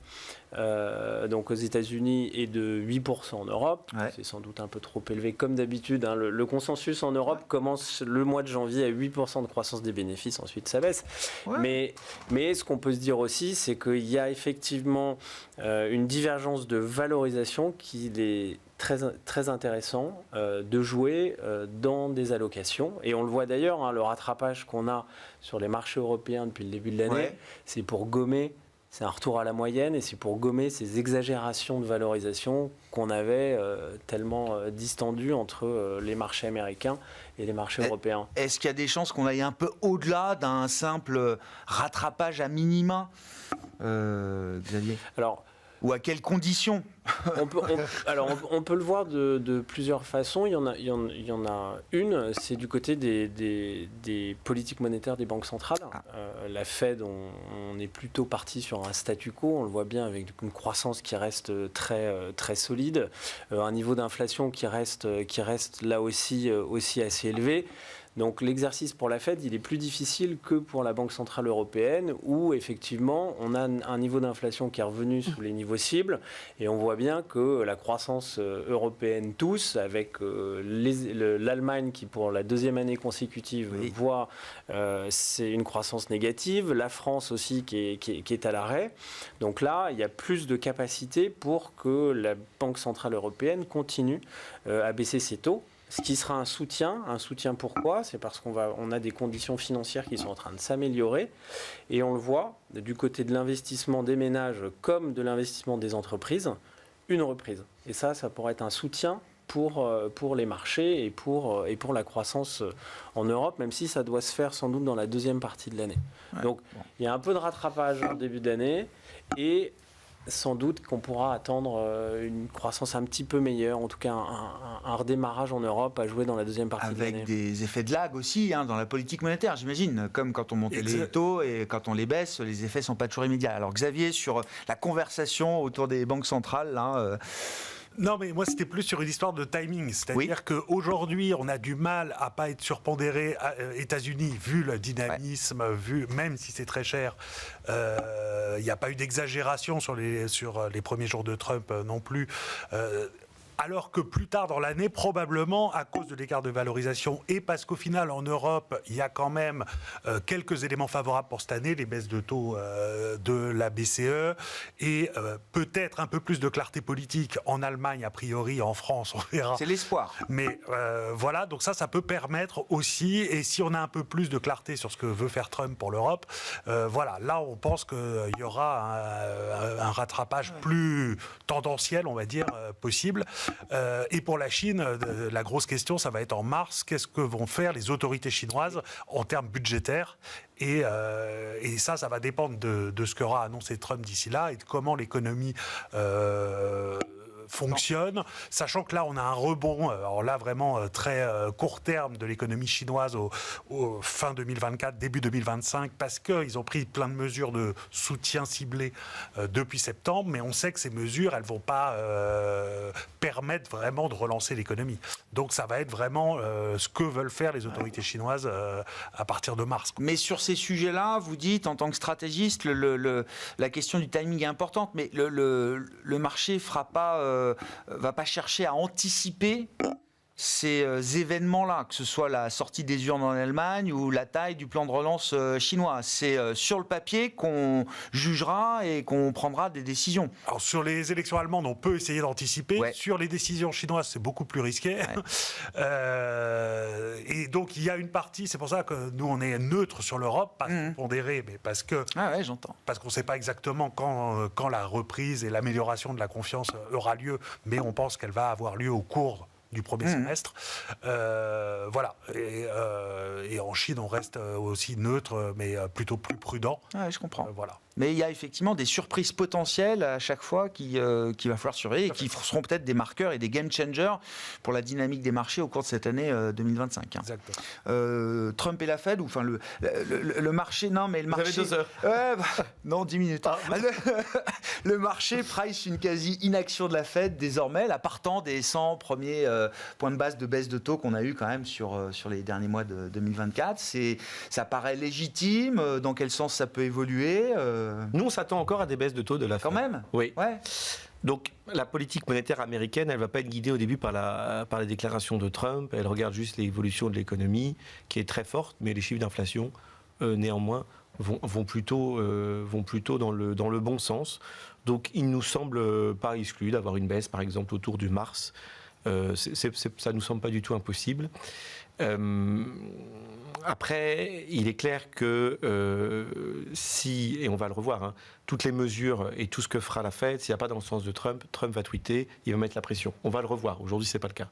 donc aux États-Unis, et de 8% en Europe. Ouais. C'est sans doute un peu trop élevé comme d'habitude. Hein. Le consensus en Europe commence le mois de janvier à 8% de croissance des bénéfices, ensuite ça baisse. Ouais. Mais ce qu'on peut se dire aussi, c'est qu'il y a effectivement une divergence de valorisation qui est très, très intéressant de jouer dans des allocations. Et on le voit d'ailleurs, hein, le rattrapage qu'on a sur les marchés européens depuis le début de l'année, c'est pour gommer, c'est un retour à la moyenne, et c'est pour gommer ces exagérations de valorisation qu'on avait tellement distendues entre les marchés américains et les marchés européens. Est-ce qu'il y a des chances qu'on aille un peu au-delà d'un simple rattrapage à minima, Xavier ? Alors, ou à quelles conditions ? on peut le voir de plusieurs façons. Il y en a une, c'est du côté des politiques monétaires des banques centrales. La Fed, on est plutôt parti sur un statu quo. On le voit bien avec une croissance qui reste très, très solide, un niveau d'inflation qui reste là aussi assez élevé. Donc l'exercice pour la Fed, il est plus difficile que pour la Banque Centrale Européenne, où effectivement on a un niveau d'inflation qui est revenu sous les niveaux cibles, et on voit bien que la croissance européenne tousse, avec l'Allemagne qui pour la deuxième année consécutive voit c'est une croissance négative, la France aussi qui est à l'arrêt. Donc là, il y a plus de capacité pour que la Banque Centrale Européenne continue à baisser ses taux. Ce qui sera un soutien pourquoi ? C'est parce qu'on a des conditions financières qui sont en train de s'améliorer, et on le voit du côté de l'investissement des ménages comme de l'investissement des entreprises, une reprise. Et ça pourrait être un soutien pour les marchés et pour la croissance en Europe, même si ça doit se faire sans doute dans la deuxième partie de l'année. Ouais, donc il y a un peu de rattrapage en début d'année, et sans doute qu'on pourra attendre une croissance un petit peu meilleure, en tout cas un redémarrage en Europe à jouer dans la deuxième partie de l'année. Avec des effets de lag aussi dans la politique monétaire, j'imagine, comme quand on monte les taux et quand on les baisse, les effets ne sont pas toujours immédiats. Alors Xavier, sur la conversation autour des banques centrales, là... Non, mais moi, c'était plus sur une histoire de timing. C'est-à-dire qu'aujourd'hui, on a du mal à pas être surpondéré États-Unis, vu le dynamisme, même si c'est très cher. Il n'y a pas eu d'exagération sur les premiers jours de Trump non plus. Alors que plus tard dans l'année, probablement à cause de l'écart de valorisation, et parce qu'au final en Europe, il y a quand même quelques éléments favorables pour cette année, les baisses de taux de la BCE, et peut-être un peu plus de clarté politique en Allemagne, a priori, en France, on verra. C'est l'espoir. Mais voilà, donc ça peut permettre aussi, et si on a un peu plus de clarté sur ce que veut faire Trump pour l'Europe, voilà, là on pense qu'il y aura un rattrapage plus tendanciel, on va dire, possible. Et pour la Chine, la grosse question, ça va être en mars. Qu'est-ce que vont faire les autorités chinoises en termes budgétaires ? Et ça va dépendre de ce qu'aura annoncé Trump d'ici là et de comment l'économie fonctionne, sachant que là, on a un rebond, alors là, vraiment très court terme de l'économie chinoise au fin 2024, début 2025, parce qu'ils ont pris plein de mesures de soutien ciblé depuis septembre, mais on sait que ces mesures, elles ne vont pas permettre vraiment de relancer l'économie. Donc ça va être vraiment ce que veulent faire les autorités chinoises à partir de mars. Mais sur ces sujets-là, vous dites, en tant que stratégiste, la question du timing est importante, mais le marché va pas chercher à anticiper ces événements-là, que ce soit la sortie des urnes en Allemagne ou la taille du plan de relance chinois. C'est sur le papier qu'on jugera et qu'on prendra des décisions. Alors sur les élections allemandes, on peut essayer d'anticiper. Ouais. Sur les décisions chinoises, c'est beaucoup plus risqué. Ouais. Et donc il y a une partie, c'est pour ça que nous on est neutre sur l'Europe, pas pondéré, mais parce qu'on ne sait pas exactement quand la reprise et l'amélioration de la confiance aura lieu, mais on pense qu'elle va avoir lieu au cours du premier semestre. Voilà. Et en Chine, on reste aussi neutre, mais plutôt plus prudent. Ouais, je comprends. Voilà. Mais il y a effectivement des surprises potentielles à chaque fois qu'il va falloir surveiller et qui seront peut-être des marqueurs et des game changers pour la dynamique des marchés au cours de cette année 2025. Exactement. Trump et la Fed, ou enfin le marché, non mais le marché... Vous avez 2 heures. Ouais, non, 10 minutes. Le marché price une quasi-inaction de la Fed désormais, là, partant des 100 premiers points de base de baisse de taux qu'on a eu quand même sur les derniers mois de 2024. Ça paraît légitime. Dans quel sens ça peut évoluer Nous, on s'attend encore à des baisses de taux de la Fed. Quand même. Oui. Ouais. Donc, la politique monétaire américaine, elle ne va pas être guidée au début par les déclarations de Trump. Elle regarde juste l'évolution de l'économie, qui est très forte, mais les chiffres d'inflation, néanmoins, vont plutôt dans le bon sens. Donc, il ne nous semble pas exclu d'avoir une baisse, par exemple, autour du mars. Ça ne nous semble pas du tout impossible. Après, il est clair que si, et on va le revoir, toutes les mesures et tout ce que fera la Fed, s'il n'y a pas dans le sens de Trump, Trump va tweeter, il va mettre la pression. On va le revoir. Aujourd'hui, ce n'est pas le cas.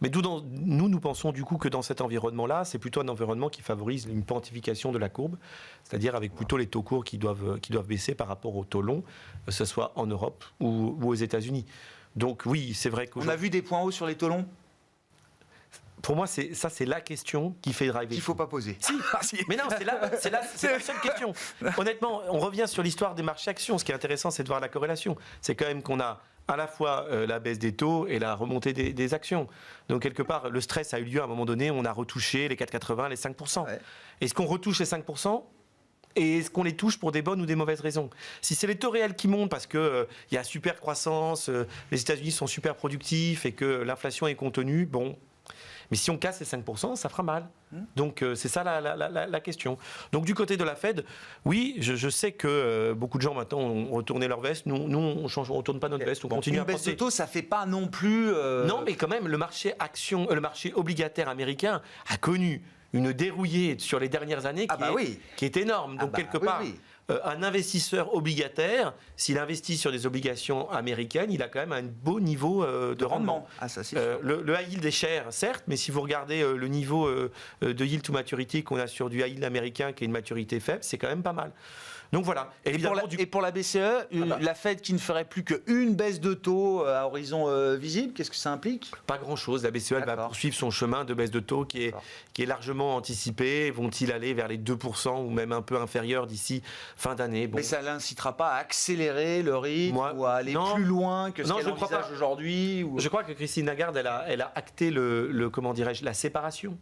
Mais nous pensons du coup que dans cet environnement-là, c'est plutôt un environnement qui favorise une quantification de la courbe, c'est-à-dire avec plutôt les taux courts qui doivent baisser par rapport aux taux longs, que ce soit en Europe ou aux États-Unis. Donc oui, c'est vrai qu'on a vu des points hauts sur les taux longs. Pour moi, c'est la question qui fait driver. Il ne faut pas poser. Si. Mais non, c'est la seule question. Honnêtement, on revient sur l'histoire des marchés actions. Ce qui est intéressant, c'est de voir la corrélation. C'est quand même qu'on a à la fois la baisse des taux et la remontée des actions. Donc, quelque part, le stress a eu lieu à un moment donné. On a retouché les 4,80, les 5%. Ouais. Est-ce qu'on retouche les 5% ? Et est-ce qu'on les touche pour des bonnes ou des mauvaises raisons ? Si c'est les taux réels qui montent parce qu'il y a super croissance, les États-Unis sont super productifs et que l'inflation est contenue, bon. Mais si on casse les 5%, ça fera mal. Donc c'est ça la question. Donc du côté de la Fed, oui, je sais que beaucoup de gens maintenant ont retourné leur veste. Nous on ne retourne pas notre veste, on continue à penser. Une baisse de taux, ça ne fait pas non plus... Non, mais quand même, le marché obligataire américain a connu une dérouillée sur les dernières années qui est énorme. Donc quelque part... Un investisseur obligataire, s'il investit sur des obligations américaines, il a quand même un beau niveau de rendement. Ah, ça, le high yield est cher, certes, mais si vous regardez le niveau de yield to maturity qu'on a sur du high yield américain, qui est une maturité faible, c'est quand même pas mal. Donc voilà. Et pour la BCE, la Fed qui ne ferait plus qu'une baisse de taux à horizon visible, qu'est-ce que ça implique ? Pas grand-chose. La BCE elle va poursuivre son chemin de baisse de taux qui est largement anticipé. Vont-ils aller vers les 2% ou même un peu inférieur d'ici fin d'année ? Mais ça ne l'incitera pas à accélérer le rythme ou à aller plus loin que ce qu'elle envisage aujourd'hui Je crois que Christine Lagarde, elle a acté la séparation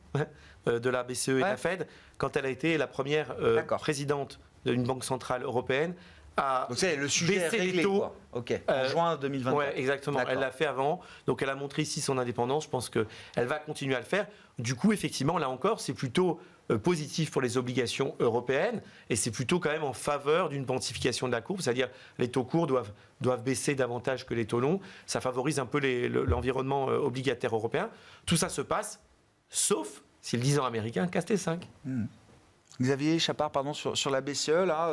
de la BCE et de la Fed quand elle a été la première présidente d'une banque centrale européenne à baisser les taux. En juin 2024. Oui, exactement. Elle l'a fait avant. Donc elle a montré ici son indépendance. Je pense qu'elle va continuer à le faire. Du coup, effectivement, là encore, c'est plutôt positif pour les obligations européennes et c'est plutôt quand même en faveur d'une quantification de la courbe. C'est-à-dire les taux courts doivent baisser davantage que les taux longs. Ça favorise un peu l'environnement obligataire européen. Tout ça se passe, sauf si le 10 ans américain casse les 5. Xavier Chapard, pardon, sur la BCE, là,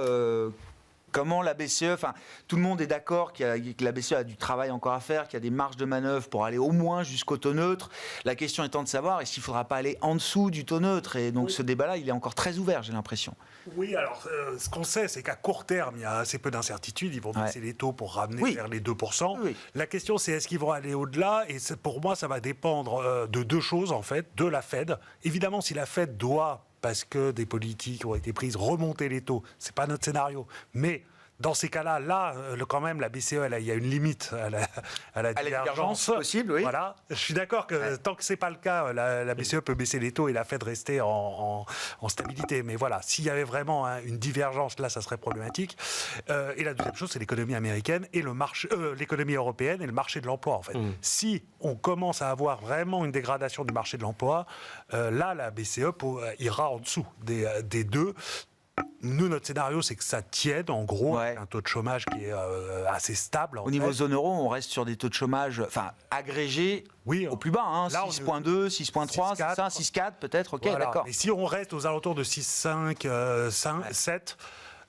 Comment la BCE, enfin, tout le monde est d'accord que la BCE a du travail encore à faire, qu'il y a des marges de manœuvre pour aller au moins jusqu'au taux neutre. La question étant de savoir, est-ce qu'il ne faudra pas aller en dessous du taux neutre? Et donc ce débat-là, il est encore très ouvert, j'ai l'impression. Oui, alors ce qu'on sait, c'est qu'à court terme, il y a assez peu d'incertitudes. Ils vont baisser les taux pour ramener vers les 2%. Oui. La question, c'est est-ce qu'ils vont aller au-delà? Et pour moi, ça va dépendre de deux choses, en fait, de la Fed. Évidemment, si la Fed doit, parce que des politiques ont été prises, remonter les taux, ce n'est pas notre scénario. Mais dans ces cas-là, quand même, la BCE, il y a une limite à la divergence possible, oui. Voilà. Je suis d'accord que tant que ce n'est pas le cas, la BCE peut baisser les taux et la Fed rester en stabilité. Mais voilà, s'il y avait vraiment une divergence, là, ça serait problématique. Et la deuxième chose, c'est l'économie américaine et l'économie européenne et le marché de l'emploi, en fait. Si on commence à avoir vraiment une dégradation du marché de l'emploi, là, la BCE ira en dessous des deux. Nous, notre scénario, c'est que ça tienne, en gros, avec un taux de chômage qui est assez stable. Au niveau zone euro, on reste sur des taux de chômage agrégés au plus bas, 6,2, 6,3, c'est ça, 6,4 peut-être, ok, voilà. d'accord. Et si on reste aux alentours de 6,5, 7...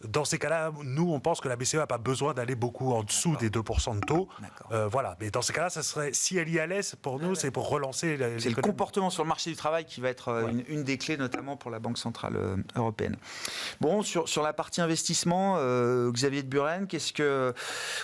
Dans ces cas-là, nous, on pense que la BCE n'a pas besoin d'aller beaucoup en dessous des 2% de taux. Voilà. Mais dans ces cas-là, ça serait, si elle y allait, pour nous, c'est pour relancer l'économie. C'est le comportement sur le marché du travail qui va être une des clés, notamment pour la Banque Centrale Européenne. Bon, sur la partie investissement, Xavier de Buren, qu'est-ce que...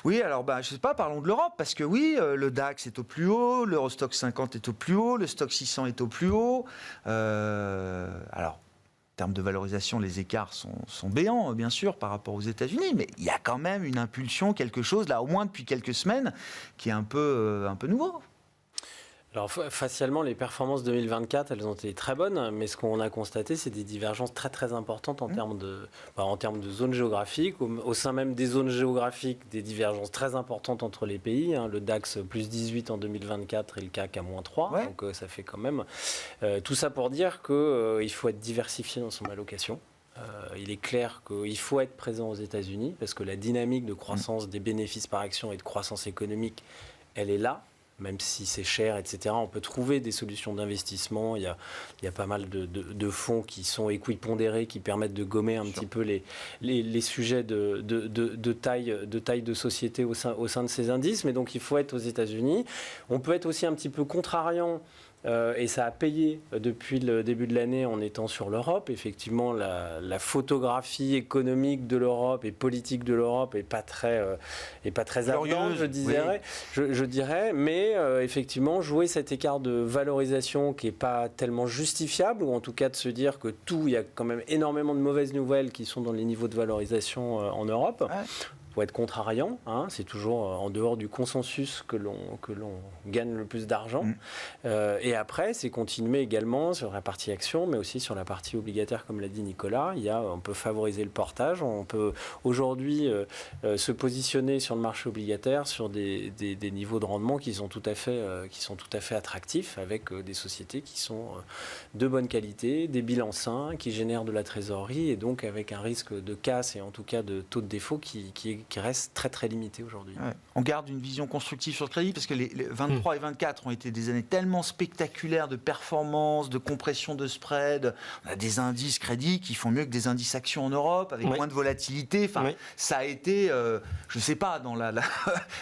Oui, alors, je ne sais pas, parlons de l'Europe, parce que oui, le DAX est au plus haut, l'Eurostoxx 50 est au plus haut, le Stoxx 600 est au plus haut. Alors, en termes de valorisation, les écarts sont béants, bien sûr, par rapport aux États-Unis, mais il y a quand même une impulsion, quelque chose, là, au moins depuis quelques semaines, qui est un peu nouveau. Alors, facialement, les performances 2024, elles ont été très bonnes, mais ce qu'on a constaté, c'est des divergences très très importantes en termes de zones géographiques. Au sein même des zones géographiques, des divergences très importantes entre les pays. Le DAX plus 18 en 2024 et le CAC à moins 3. Ouais. Donc ça fait quand même... tout ça pour dire qu'il faut être diversifié dans son allocation. Il est clair qu'il faut être présent aux États-Unis parce que la dynamique de croissance des bénéfices par action et de croissance économique, elle est là. Même si c'est cher, etc., on peut trouver des solutions d'investissement. Il y a pas mal de fonds qui sont équipondérés, qui permettent de gommer un petit peu les sujets de taille de société au sein de ces indices. Mais donc, il faut être aux États-Unis. On peut être aussi un petit peu contrariant. Et ça a payé depuis le début de l'année en étant sur l'Europe. Effectivement, la photographie économique de l'Europe et politique de l'Europe est pas très ardente, je dirais. Mais effectivement, jouer cet écart de valorisation qui est pas tellement justifiable, ou en tout cas de se dire que il y a quand même énormément de mauvaises nouvelles qui sont dans les niveaux de valorisation en Europe. Ouais. Faut être contrariant, c'est toujours en dehors du consensus que l'on gagne le plus d'argent. Et après, c'est continuer également sur la partie action, mais aussi sur la partie obligataire, comme l'a dit Nicolas. On peut favoriser le portage, on peut aujourd'hui se positionner sur le marché obligataire sur des niveaux de rendement qui sont tout à fait attractifs, avec des sociétés qui sont de bonne qualité, des bilans sains, qui génèrent de la trésorerie, et donc avec un risque de casse et en tout cas de taux de défaut qui reste très très limité aujourd'hui. Ouais. On garde une vision constructive sur le crédit parce que les 23 et 24 ont été des années tellement spectaculaires de performance, de compression de spread. On a des indices crédits qui font mieux que des indices actions en Europe avec moins de volatilité. Enfin, ça a été, je ne sais pas, dans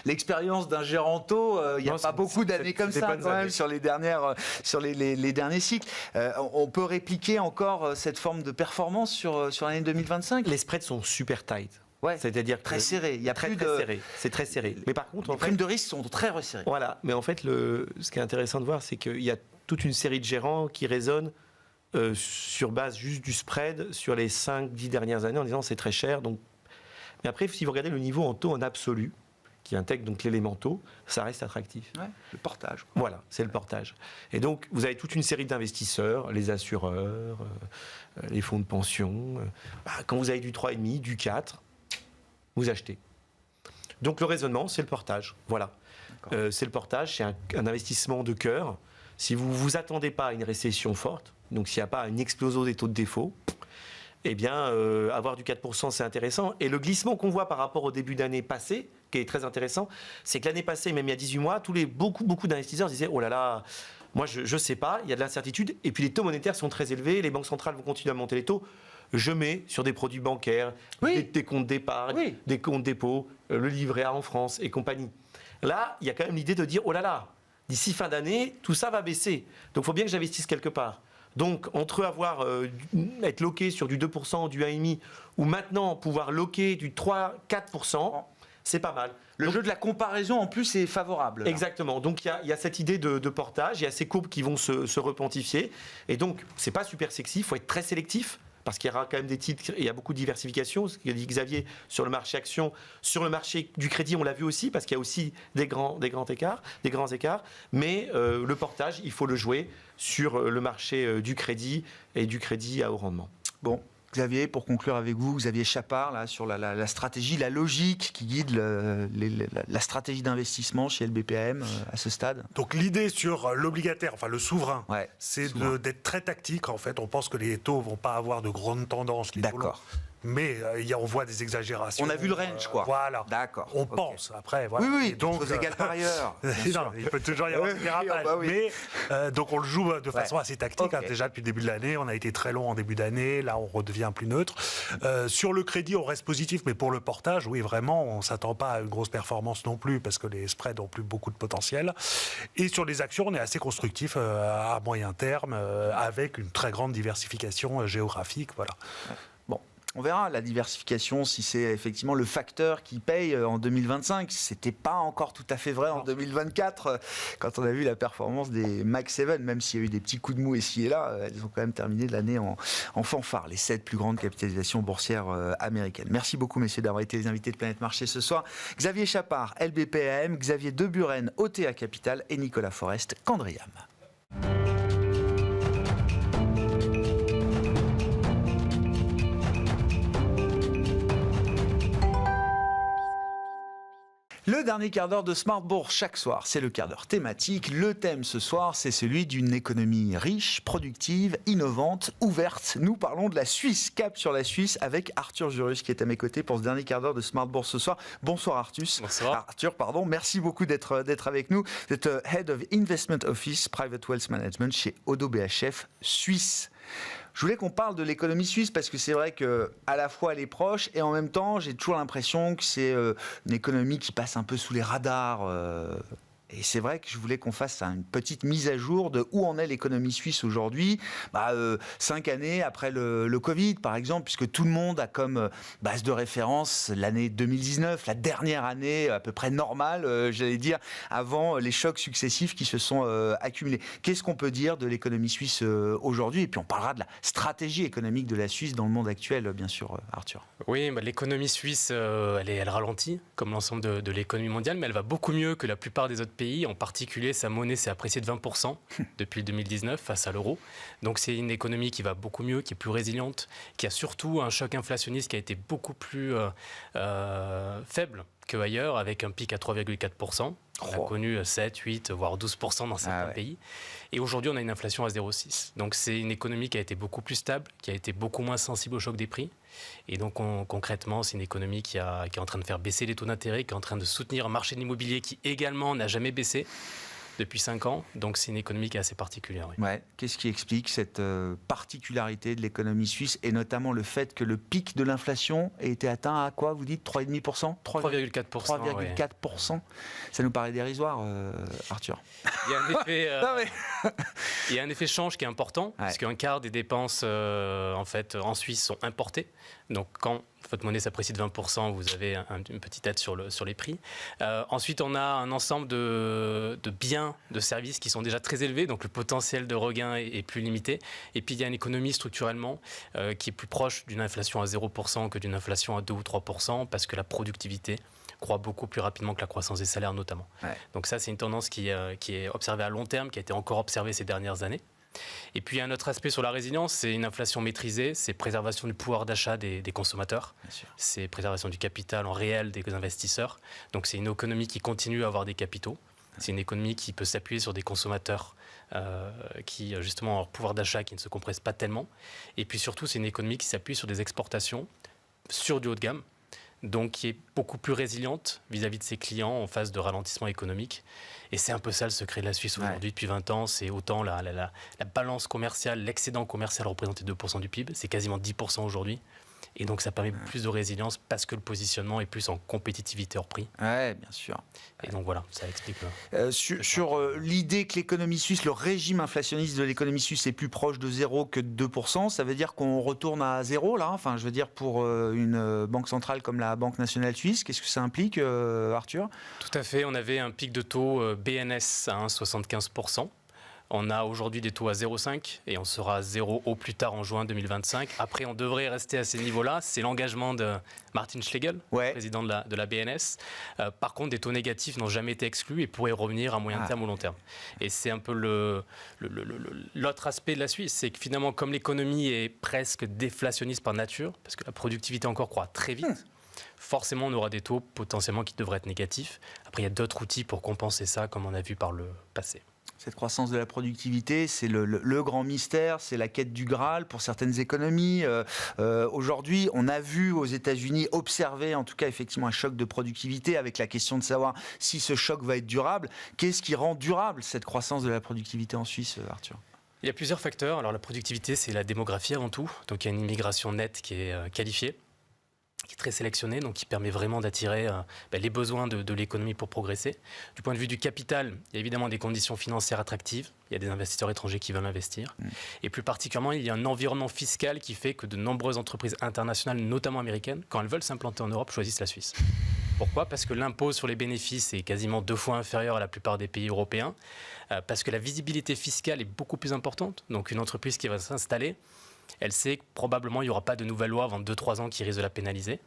l'expérience d'un géranto, il n'y a pas beaucoup d'années comme ça quand même sur les derniers cycles. On peut répliquer encore cette forme de performance sur l'année 2025. Les spreads sont super tight. Ouais, c'est-à-dire très serré. Il y a très serré. C'est très serré. Mais par contre, les primes de risque sont très resserrées. Voilà. Mais en fait, ce qui est intéressant de voir, c'est qu'il y a toute une série de gérants qui raisonnent sur base juste du spread sur les 5-10 dernières années en disant c'est très cher. Donc... Mais après, si vous regardez le niveau en taux en absolu, qui intègre donc l'élément taux, ça reste attractif. Ouais, le portage. Voilà, c'est le portage. Et donc, vous avez toute une série d'investisseurs, les assureurs, les fonds de pension. Quand vous avez du 3,5, du 4, vous achetez. Donc le raisonnement, c'est le portage. Voilà. C'est le portage, c'est un investissement de cœur. Si vous ne vous attendez pas à une récession forte, donc s'il n'y a pas une explosion des taux de défaut, eh bien, avoir du 4%, c'est intéressant. Et le glissement qu'on voit par rapport au début d'année passée, qui est très intéressant, c'est que l'année passée, même il y a 18 mois, beaucoup d'investisseurs disaient « Oh là là, moi je ne sais pas, il y a de l'incertitude. » Et puis les taux monétaires sont très élevés, les banques centrales vont continuer à monter les taux. je mets sur des produits bancaires, Oui. des comptes d'épargne, Oui. des comptes dépôt, le livret A en France et compagnie. Là, il y a quand même l'idée de dire, oh là là, d'ici fin d'année, tout ça va baisser. Donc il faut bien que j'investisse quelque part. Donc entre être loqué sur du 2%, du 1,5%, ou maintenant pouvoir loquer du 3-4%, c'est pas mal. Le jeu de la comparaison, en plus, est favorable. Là. Exactement. Donc il y a cette idée de portage, il y a ces courbes qui vont se repentifier. Et donc, c'est pas super sexy, il faut être très sélectif. Parce qu'il y aura quand même des titres, il y a beaucoup de diversification, ce qu'a dit Xavier sur le marché action. Sur le marché du crédit, on l'a vu aussi, parce qu'il y a aussi des grands écarts. Mais le portage, il faut le jouer sur le marché du crédit et du crédit à haut rendement. Bon. Xavier, pour conclure avec vous, Xavier Chapard, là, sur la stratégie, la logique qui guide la stratégie d'investissement chez LBPM à ce stade. Donc l'idée sur l'obligataire, enfin le souverain, Ouais, c'est souverain. d'être très tactique. En fait, on pense que les taux vont pas avoir de grandes tendances. Les taux longs. D'accord. Mais on voit des exagérations. On a vu le range, quoi. Voilà. D'accord. On Ok. pense. Après, voilà. Oui, Et donc, choses égales par ailleurs. non, il peut toujours y avoir des dérapages. bah oui. Mais donc on le joue de façon assez tactique. Ok. Déjà depuis le début de l'année, on a été très long en début d'année. Là, on redevient plus neutre. Sur le crédit, on reste positif, mais pour le portage, oui, vraiment, on s'attend pas à une grosse performance non plus parce que les spreads n'ont plus beaucoup de potentiel. Et sur les actions, on est assez constructif à moyen terme, avec une très grande diversification géographique. Voilà. Bon, on verra la diversification, si c'est effectivement le facteur qui paye en 2025. C'était pas encore tout à fait vrai en 2024, quand on a vu la performance des Max 7, même s'il y a eu des petits coups de mou ici et là, elles ont quand même terminé l'année en fanfare, les 7 plus grandes capitalisations boursières américaines. Merci beaucoup, messieurs, d'avoir été les invités de Planète Marché ce soir. Xavier Chapard, LBPM, Xavier Deburen, OTA Capital et Nicolas Forest, Candriam. Le dernier quart d'heure de Smart Bourse chaque soir, c'est le quart d'heure thématique. Le thème ce soir, c'est celui d'une économie riche, productive, innovante, ouverte. Nous parlons de la Suisse, cap sur la Suisse, avec Arthur Jurus qui est à mes côtés pour ce dernier quart d'heure de Smart Bourse ce soir. Bonsoir Arthur, pardon. Merci beaucoup d'être avec nous. Vous êtes Head of Investment Office Private Wealth Management chez Oddo BHF Suisse. Je voulais qu'on parle de l'économie suisse parce que c'est vrai qu'à la fois elle est proche et en même temps j'ai toujours l'impression que c'est une économie qui passe un peu sous les radars. Et c'est vrai que je voulais qu'on fasse une petite mise à jour de où en est l'économie suisse aujourd'hui. 5 années après le Covid, par exemple, puisque tout le monde a comme base de référence l'année 2019, la dernière année à peu près normale, j'allais dire, avant les chocs successifs qui se sont accumulés. Qu'est-ce qu'on peut dire de l'économie suisse aujourd'hui ? Et puis on parlera de la stratégie économique de la Suisse dans le monde actuel, bien sûr, Arthur. Oui, l'économie suisse, elle ralentit, comme l'ensemble de l'économie mondiale, mais elle va beaucoup mieux que la plupart des autres pays. En particulier, sa monnaie s'est appréciée de 20% depuis 2019 face à l'euro. Donc c'est une économie qui va beaucoup mieux, qui est plus résiliente, qui a surtout un choc inflationniste qui a été beaucoup plus faible qu'ailleurs, avec un pic à 3,4%. On a connu 7, 8, voire 12% dans certains pays. Et aujourd'hui, on a une inflation à 0,6. Donc c'est une économie qui a été beaucoup plus stable, qui a été beaucoup moins sensible au choc des prix. Et donc concrètement, c'est une économie qui est en train de faire baisser les taux d'intérêt, qui est en train de soutenir un marché de l'immobilier qui également n'a jamais baissé depuis 5 ans. Donc c'est une économie qui est assez particulière. Oui. Ouais. Qu'est-ce qui explique cette particularité de l'économie suisse et notamment le fait que le pic de l'inflation ait été atteint à quoi, vous dites 3,5% 3,4%. 3,4%. Ça nous paraît dérisoire, Arthur. Il y a un effet, il y a un effet change qui est important, parce qu'un quart des dépenses en Suisse sont importées. Donc quand votre monnaie s'apprécie de 20%, vous avez une petite aide sur les prix. Ensuite, on a un ensemble de biens, de services qui sont déjà très élevés, donc le potentiel de regain est plus limité. Et puis, il y a une économie structurellement qui est plus proche d'une inflation à 0% que d'une inflation à 2 ou 3%, parce que la productivité croît beaucoup plus rapidement que la croissance des salaires notamment. Ouais. Donc ça, c'est une tendance qui est observée à long terme, qui a été encore observée ces dernières années. Et puis, il y a un autre aspect sur la résilience, c'est une inflation maîtrisée, c'est préservation du pouvoir d'achat des consommateurs, c'est préservation du capital en réel des investisseurs. Donc, c'est une économie qui continue à avoir des capitaux. C'est une économie qui peut s'appuyer sur des consommateurs qui, justement, ont leur pouvoir d'achat qui ne se compressent pas tellement. Et puis, surtout, c'est une économie qui s'appuie sur des exportations sur du haut de gamme. donc qui est beaucoup plus résiliente vis-à-vis de ses clients en phase de ralentissement économique. Et c'est un peu ça le secret de la Suisse aujourd'hui depuis 20 ans. C'est autant la balance commerciale, l'excédent commercial représentait 2% du PIB, c'est quasiment 10% aujourd'hui. Et donc, ça permet plus de résilience parce que le positionnement est plus en compétitivité hors prix. Oui, bien sûr. Et donc, voilà, ça explique. Sur l'idée que l'économie suisse, le régime inflationniste de l'économie suisse est plus proche de 0 que de 2%, ça veut dire qu'on retourne à 0, là. Enfin, je veux dire, pour une banque centrale comme la Banque nationale suisse, qu'est-ce que ça implique, Arthur ? Tout à fait. On avait un pic de taux BNS à 1,75%. On a aujourd'hui des taux à 0,5 et on sera à 0 au plus tard en juin 2025. Après, on devrait rester à ces niveaux-là. C'est l'engagement de Martin Schlegel, président de la BNS. Par contre, des taux négatifs n'ont jamais été exclus et pourraient revenir à moyen terme ou long terme. Et c'est un peu l'autre aspect de la Suisse, c'est que finalement, comme l'économie est presque déflationniste par nature, parce que la productivité encore croît très vite, forcément, on aura des taux potentiellement qui devraient être négatifs. Après, il y a d'autres outils pour compenser ça, comme on a vu par le passé. Cette croissance de la productivité, c'est le grand mystère, c'est la quête du Graal pour certaines économies. Aujourd'hui, on a vu aux États-Unis observer, en tout cas effectivement, un choc de productivité avec la question de savoir si ce choc va être durable. Qu'est-ce qui rend durable cette croissance de la productivité en Suisse, Arthur ? Il y a plusieurs facteurs. Alors la productivité, c'est la démographie avant tout. Donc il y a une immigration nette qui est qualifiée, qui est très sélectionné, donc qui permet vraiment d'attirer les besoins de l'économie pour progresser. Du point de vue du capital, il y a évidemment des conditions financières attractives, il y a des investisseurs étrangers qui veulent investir, et plus particulièrement, il y a un environnement fiscal qui fait que de nombreuses entreprises internationales, notamment américaines, quand elles veulent s'implanter en Europe, choisissent la Suisse. Pourquoi ? Parce que l'impôt sur les bénéfices est quasiment 2 fois inférieur à la plupart des pays européens, parce que la visibilité fiscale est beaucoup plus importante, donc une entreprise qui va s'installer, elle sait que probablement il n'y aura pas de nouvelle loi avant 2-3 ans qui risque de la pénaliser.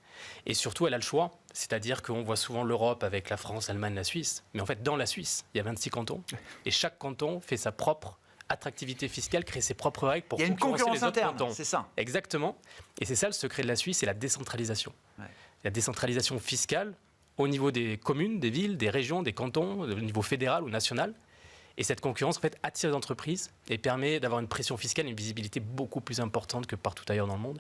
Et surtout, elle a le choix. C'est-à-dire qu'on voit souvent l'Europe avec la France, l'Allemagne, la Suisse. Mais en fait, dans la Suisse, il y a 26 cantons. Et chaque canton fait sa propre attractivité fiscale, crée ses propres règles pour concurrencer les autres cantons. C'est ça. Exactement. Et c'est ça le secret de la Suisse, c'est la décentralisation. Ouais. La décentralisation fiscale au niveau des communes, des villes, des régions, des cantons, au niveau fédéral ou national. Et cette concurrence, en fait, attire les entreprises et permet d'avoir une pression fiscale et une visibilité beaucoup plus importante que partout ailleurs dans le monde.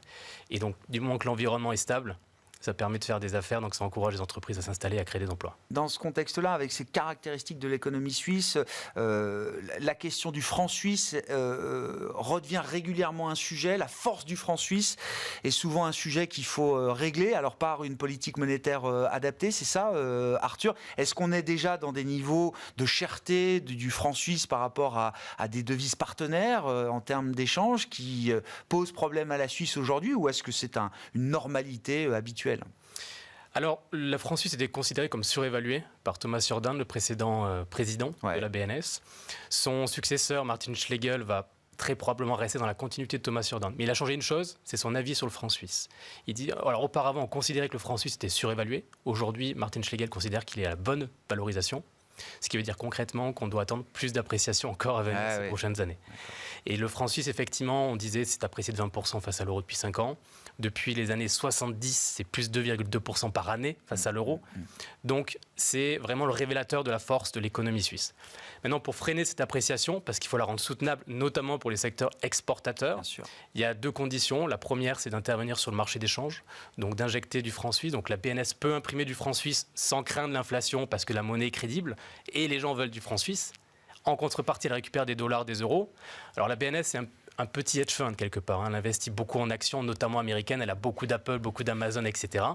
Et donc, du moment que l'environnement est stable, ça permet de faire des affaires, donc ça encourage les entreprises à s'installer et à créer des emplois. Dans ce contexte-là, avec ces caractéristiques de l'économie suisse, la question du franc suisse redevient régulièrement un sujet. La force du franc suisse est souvent un sujet qu'il faut régler, alors par une politique monétaire adaptée, c'est ça, Arthur ? Est-ce qu'on est déjà dans des niveaux de cherté du franc suisse par rapport à des devises partenaires en termes d'échange qui posent problème à la Suisse aujourd'hui, ou est-ce que c'est une normalité habituelle ? Alors, la franc suisse était considérée comme surévaluée par Thomas Jordan, le précédent président de la BNS. Son successeur, Martin Schlegel, va très probablement rester dans la continuité de Thomas Jordan. Mais il a changé une chose, c'est son avis sur le franc suisse. Il dit, alors auparavant, on considérait que le franc suisse était surévalué. Aujourd'hui, Martin Schlegel considère qu'il est à la bonne valorisation. Ce qui veut dire concrètement qu'on doit attendre plus d'appréciation encore à venir ces prochaines années. Et le franc suisse, effectivement, on disait, c'est apprécié de 20% face à l'euro depuis 5 ans. Depuis les années 70, c'est plus 2,2% par année face à l'euro. Donc, c'est vraiment le révélateur de la force de l'économie suisse. Maintenant, pour freiner cette appréciation, parce qu'il faut la rendre soutenable, notamment pour les secteurs exportateurs, il y a 2 conditions. La première, c'est d'intervenir sur le marché d'échange, donc d'injecter du franc suisse. Donc, la BNS peut imprimer du franc suisse sans craindre l'inflation parce que la monnaie est crédible et les gens veulent du franc suisse. En contrepartie, elle récupère des dollars, des euros. Alors, la BNS, c'est un petit hedge fund quelque part. Elle investit beaucoup en actions, notamment américaines. Elle a beaucoup d'Apple, beaucoup d'Amazon, etc.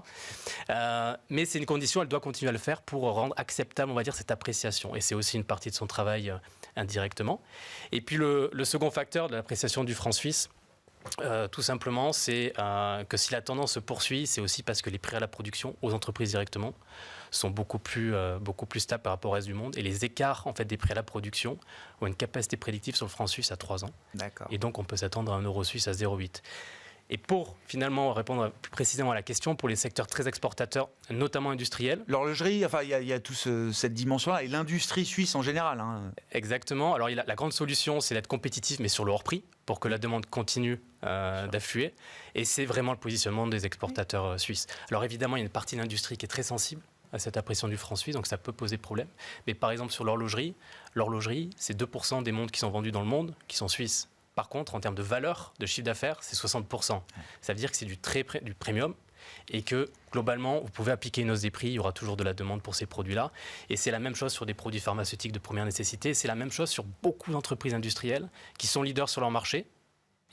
Mais c'est une condition, elle doit continuer à le faire pour rendre acceptable, on va dire, cette appréciation. Et c'est aussi une partie de son travail indirectement. Et puis le second facteur de l'appréciation du franc suisse, tout simplement, c'est que si la tendance se poursuit, c'est aussi parce que les prix à la production aux entreprises directement sont beaucoup plus stables par rapport au reste du monde. Et les écarts en fait, des prix à la production ont une capacité prédictive sur le franc suisse à 3 ans. D'accord. Et donc, on peut s'attendre à un euro suisse à 0,8. Et pour finalement répondre plus précisément à la question, pour les secteurs très exportateurs, notamment industriels. L'horlogerie, enfin, il y a toute cette dimension-là, et l'industrie suisse en général. Hein. Exactement. Alors, la grande solution, c'est d'être compétitif, mais sur le hors-prix, pour que la demande continue d'affluer. Et c'est vraiment le positionnement des exportateurs suisses. Alors, évidemment, il y a une partie de l'industrie qui est très sensible à cette appréciation du franc suisse, donc ça peut poser problème. Mais par exemple, sur l'horlogerie, c'est 2% des montres qui sont vendues dans le monde qui sont suisses. Par contre, en termes de valeur, de chiffre d'affaires, c'est 60%. Ça veut dire que c'est du premium. et que globalement, vous pouvez appliquer une hausse des prix, il y aura toujours de la demande pour ces produits-là. Et c'est la même chose sur des produits pharmaceutiques de première nécessité, c'est la même chose sur beaucoup d'entreprises industrielles qui sont leaders sur leur marché.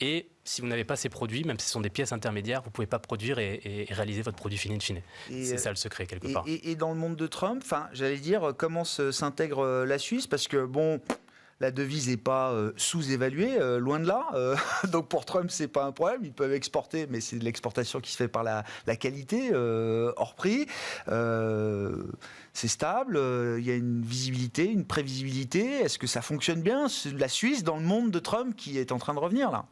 Et si vous n'avez pas ces produits, même si ce sont des pièces intermédiaires, vous ne pouvez pas produire et réaliser votre produit fini in fine. C'est ça le secret, quelque part. Et dans le monde de Trump, j'allais dire, comment s'intègre la Suisse? Parce que, bon, la devise n'est pas sous-évaluée, loin de là. Donc pour Trump, ce n'est pas un problème. Ils peuvent exporter, mais c'est de l'exportation qui se fait par la qualité, hors prix. C'est stable, il y a une visibilité, une prévisibilité. Est-ce que ça fonctionne bien, la Suisse, dans le monde de Trump qui est en train de revenir là?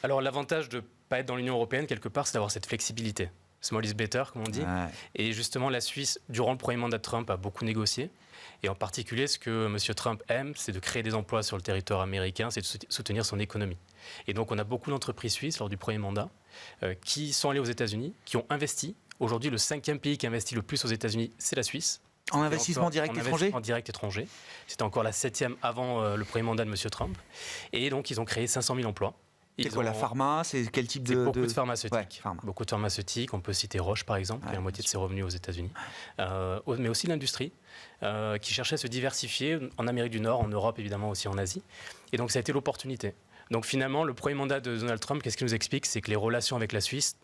Alors l'avantage de ne pas être dans l'Union européenne, quelque part, c'est d'avoir cette flexibilité. Small is better, comme on dit. Ouais. Et justement, la Suisse, durant le premier mandat de Trump, a beaucoup négocié. Et en particulier, ce que M. Trump aime, c'est de créer des emplois sur le territoire américain, c'est de soutenir son économie. Et donc, on a beaucoup d'entreprises suisses, lors du premier mandat, qui sont allées aux États-Unis, qui ont investi. Aujourd'hui, le 5e pays qui investit le plus aux États-Unis, c'est la Suisse. En investissement direct étranger ? En direct étranger. C'était encore la 7e avant le premier mandat de M. Trump. Et donc, ils ont créé 500 000 emplois. C'est quoi la pharma? C'est quel type de... Beaucoup de pharmaceutiques. Ouais, pharma. Beaucoup de pharmaceutiques. On peut citer Roche, par exemple, qui a la moitié de ses revenus aux États-Unis. Mais aussi l'industrie, qui cherchait à se diversifier en Amérique du Nord, en Europe, évidemment, aussi en Asie. Et donc, ça a été l'opportunité. Donc, finalement, le premier mandat de Donald Trump, qu'est-ce qu'il nous explique? C'est que les relations avec la Suisse,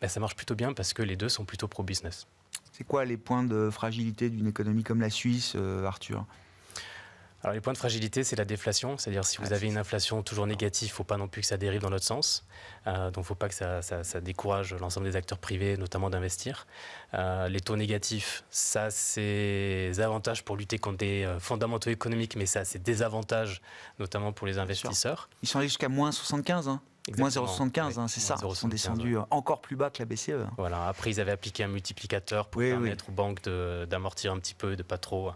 ça marche plutôt bien parce que les deux sont plutôt pro-business. C'est quoi les points de fragilité d'une économie comme la Suisse, Arthur? Alors les points de fragilité, c'est la déflation, c'est-à-dire si vous avez une inflation toujours négative, il ne faut pas non plus que ça dérive dans l'autre sens. Donc il ne faut pas que ça décourage l'ensemble des acteurs privés, notamment d'investir. Les taux négatifs, ça c'est des avantages pour lutter contre des fondamentaux économiques, mais ça c'est des avantages, notamment pour les investisseurs. Ils sont allés jusqu'à moins 75, hein. Exactement. Moins 0,75, c'est ça. Ils sont descendus encore plus bas que la BCE. Voilà. Après, ils avaient appliqué un multiplicateur pour permettre aux banques d'amortir un petit peu, de ne pas trop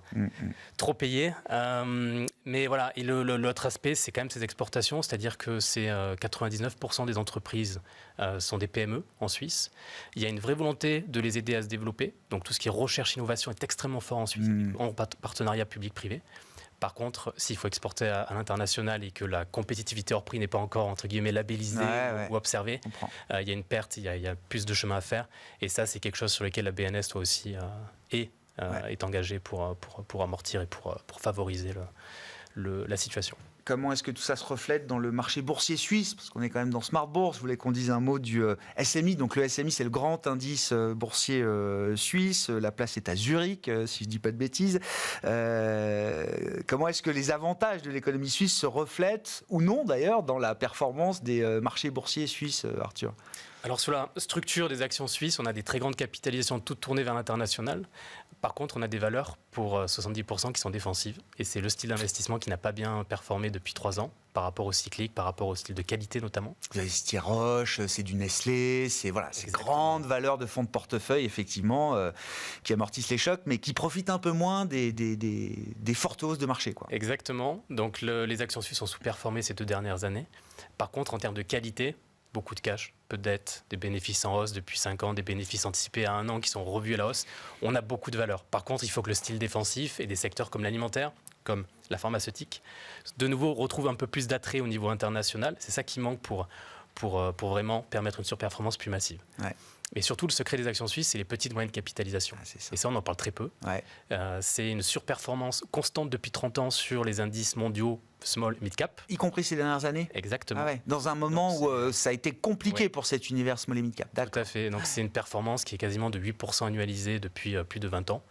payer. Mais voilà. Et l'autre aspect, c'est quand même ces exportations, c'est-à-dire que c'est 99% des entreprises sont des PME en Suisse. Il y a une vraie volonté de les aider à se développer. Donc tout ce qui est recherche-innovation est extrêmement fort en Suisse, en partenariat public-privé. Par contre, s'il faut exporter à l'international et que la compétitivité hors prix n'est pas encore, entre guillemets, labellisée ou observée, il y a une perte, il y a plus de chemin à faire. Et ça, c'est quelque chose sur lequel la BNS, toi aussi, est engagée pour amortir et pour favoriser la situation. Comment est-ce que tout ça se reflète dans le marché boursier suisse? Parce qu'on est quand même dans Smart Bourse. Je voulais qu'on dise un mot du SMI. Donc le SMI, c'est le grand indice boursier suisse. La place est à Zurich, si je ne dis pas de bêtises. Comment est-ce que les avantages de l'économie suisse se reflètent, ou non d'ailleurs, dans la performance des marchés boursiers suisses, Arthur? Alors sur la structure des actions suisses, on a des très grandes capitalisations toutes tournées vers l'international. Par contre, on a des valeurs pour 70% qui sont défensives. Et c'est le style d'investissement qui n'a pas bien performé depuis 3 ans, par rapport au cyclique, par rapport au style de qualité notamment. Vous avez cité Roche, c'est du Nestlé, c'est grandes valeurs de fonds de portefeuille, effectivement, qui amortissent les chocs, mais qui profitent un peu moins des fortes hausses de marché, quoi. Exactement. Donc les actions suisses ont sous-performé ces 2 dernières années. Par contre, en termes de qualité, beaucoup de cash, peu de dettes, des bénéfices en hausse depuis 5 ans, des bénéfices anticipés à 1 an qui sont revus à la hausse. On a beaucoup de valeurs. Par contre, il faut que le style défensif et des secteurs comme l'alimentaire, comme la pharmaceutique, de nouveau retrouvent un peu plus d'attrait au niveau international. C'est ça qui manque pour vraiment permettre une surperformance plus massive. Ouais. Mais surtout, le secret des actions suisses, c'est les petites moyennes capitalisations. Et ça, on en parle très peu. Ouais. C'est une surperformance constante depuis 30 ans sur les indices mondiaux small et mid cap. Y compris ces dernières années? Exactement. Ah ouais. Dans un moment où ça a été compliqué pour cet univers small et mid cap. Tout à fait. Donc c'est une performance qui est quasiment de 8% annualisée depuis plus de 20 ans.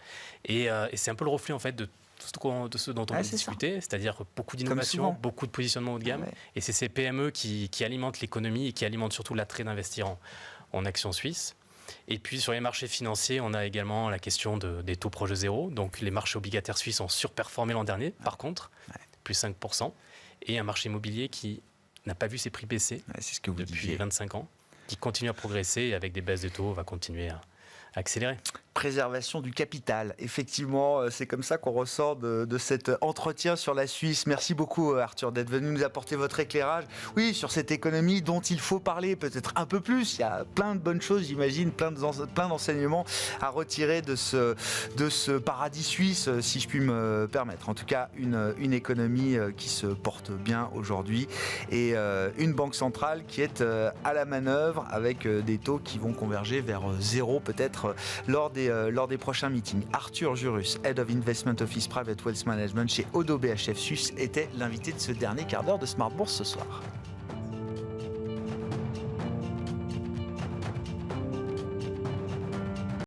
Et c'est un peu le reflet en fait de ce dont on a discuté, c'est-à-dire beaucoup d'innovation, beaucoup de positionnement haut de gamme. Ouais. Et c'est ces PME qui alimentent l'économie et qui alimentent surtout l'attrait d'investir en actions suisses. Et puis sur les marchés financiers, on a également la question des taux proche zéro. Donc les marchés obligataires suisses ont surperformé l'an dernier, par contre, plus 5%. Et un marché immobilier qui n'a pas vu ses prix baisser depuis 25 ans, qui continue à progresser et avec des baisses de taux va continuer à accélérer. préservation du capital. Effectivement, c'est comme ça qu'on ressort de cet entretien sur la Suisse. Merci beaucoup Arthur d'être venu nous apporter votre éclairage. Oui, sur cette économie dont il faut parler peut-être un peu plus. Il y a plein de bonnes choses, j'imagine, plein d'enseignements à retirer de ce paradis suisse, si je puis me permettre. En tout cas, une économie qui se porte bien aujourd'hui et une banque centrale qui est à la manœuvre avec des taux qui vont converger vers zéro peut-être lors des prochains meetings. Arthur Jurus, Head of Investment Office Private Wealth Management chez ODDO BHF Suisse, était l'invité de ce dernier quart d'heure de Smart Bourse ce soir.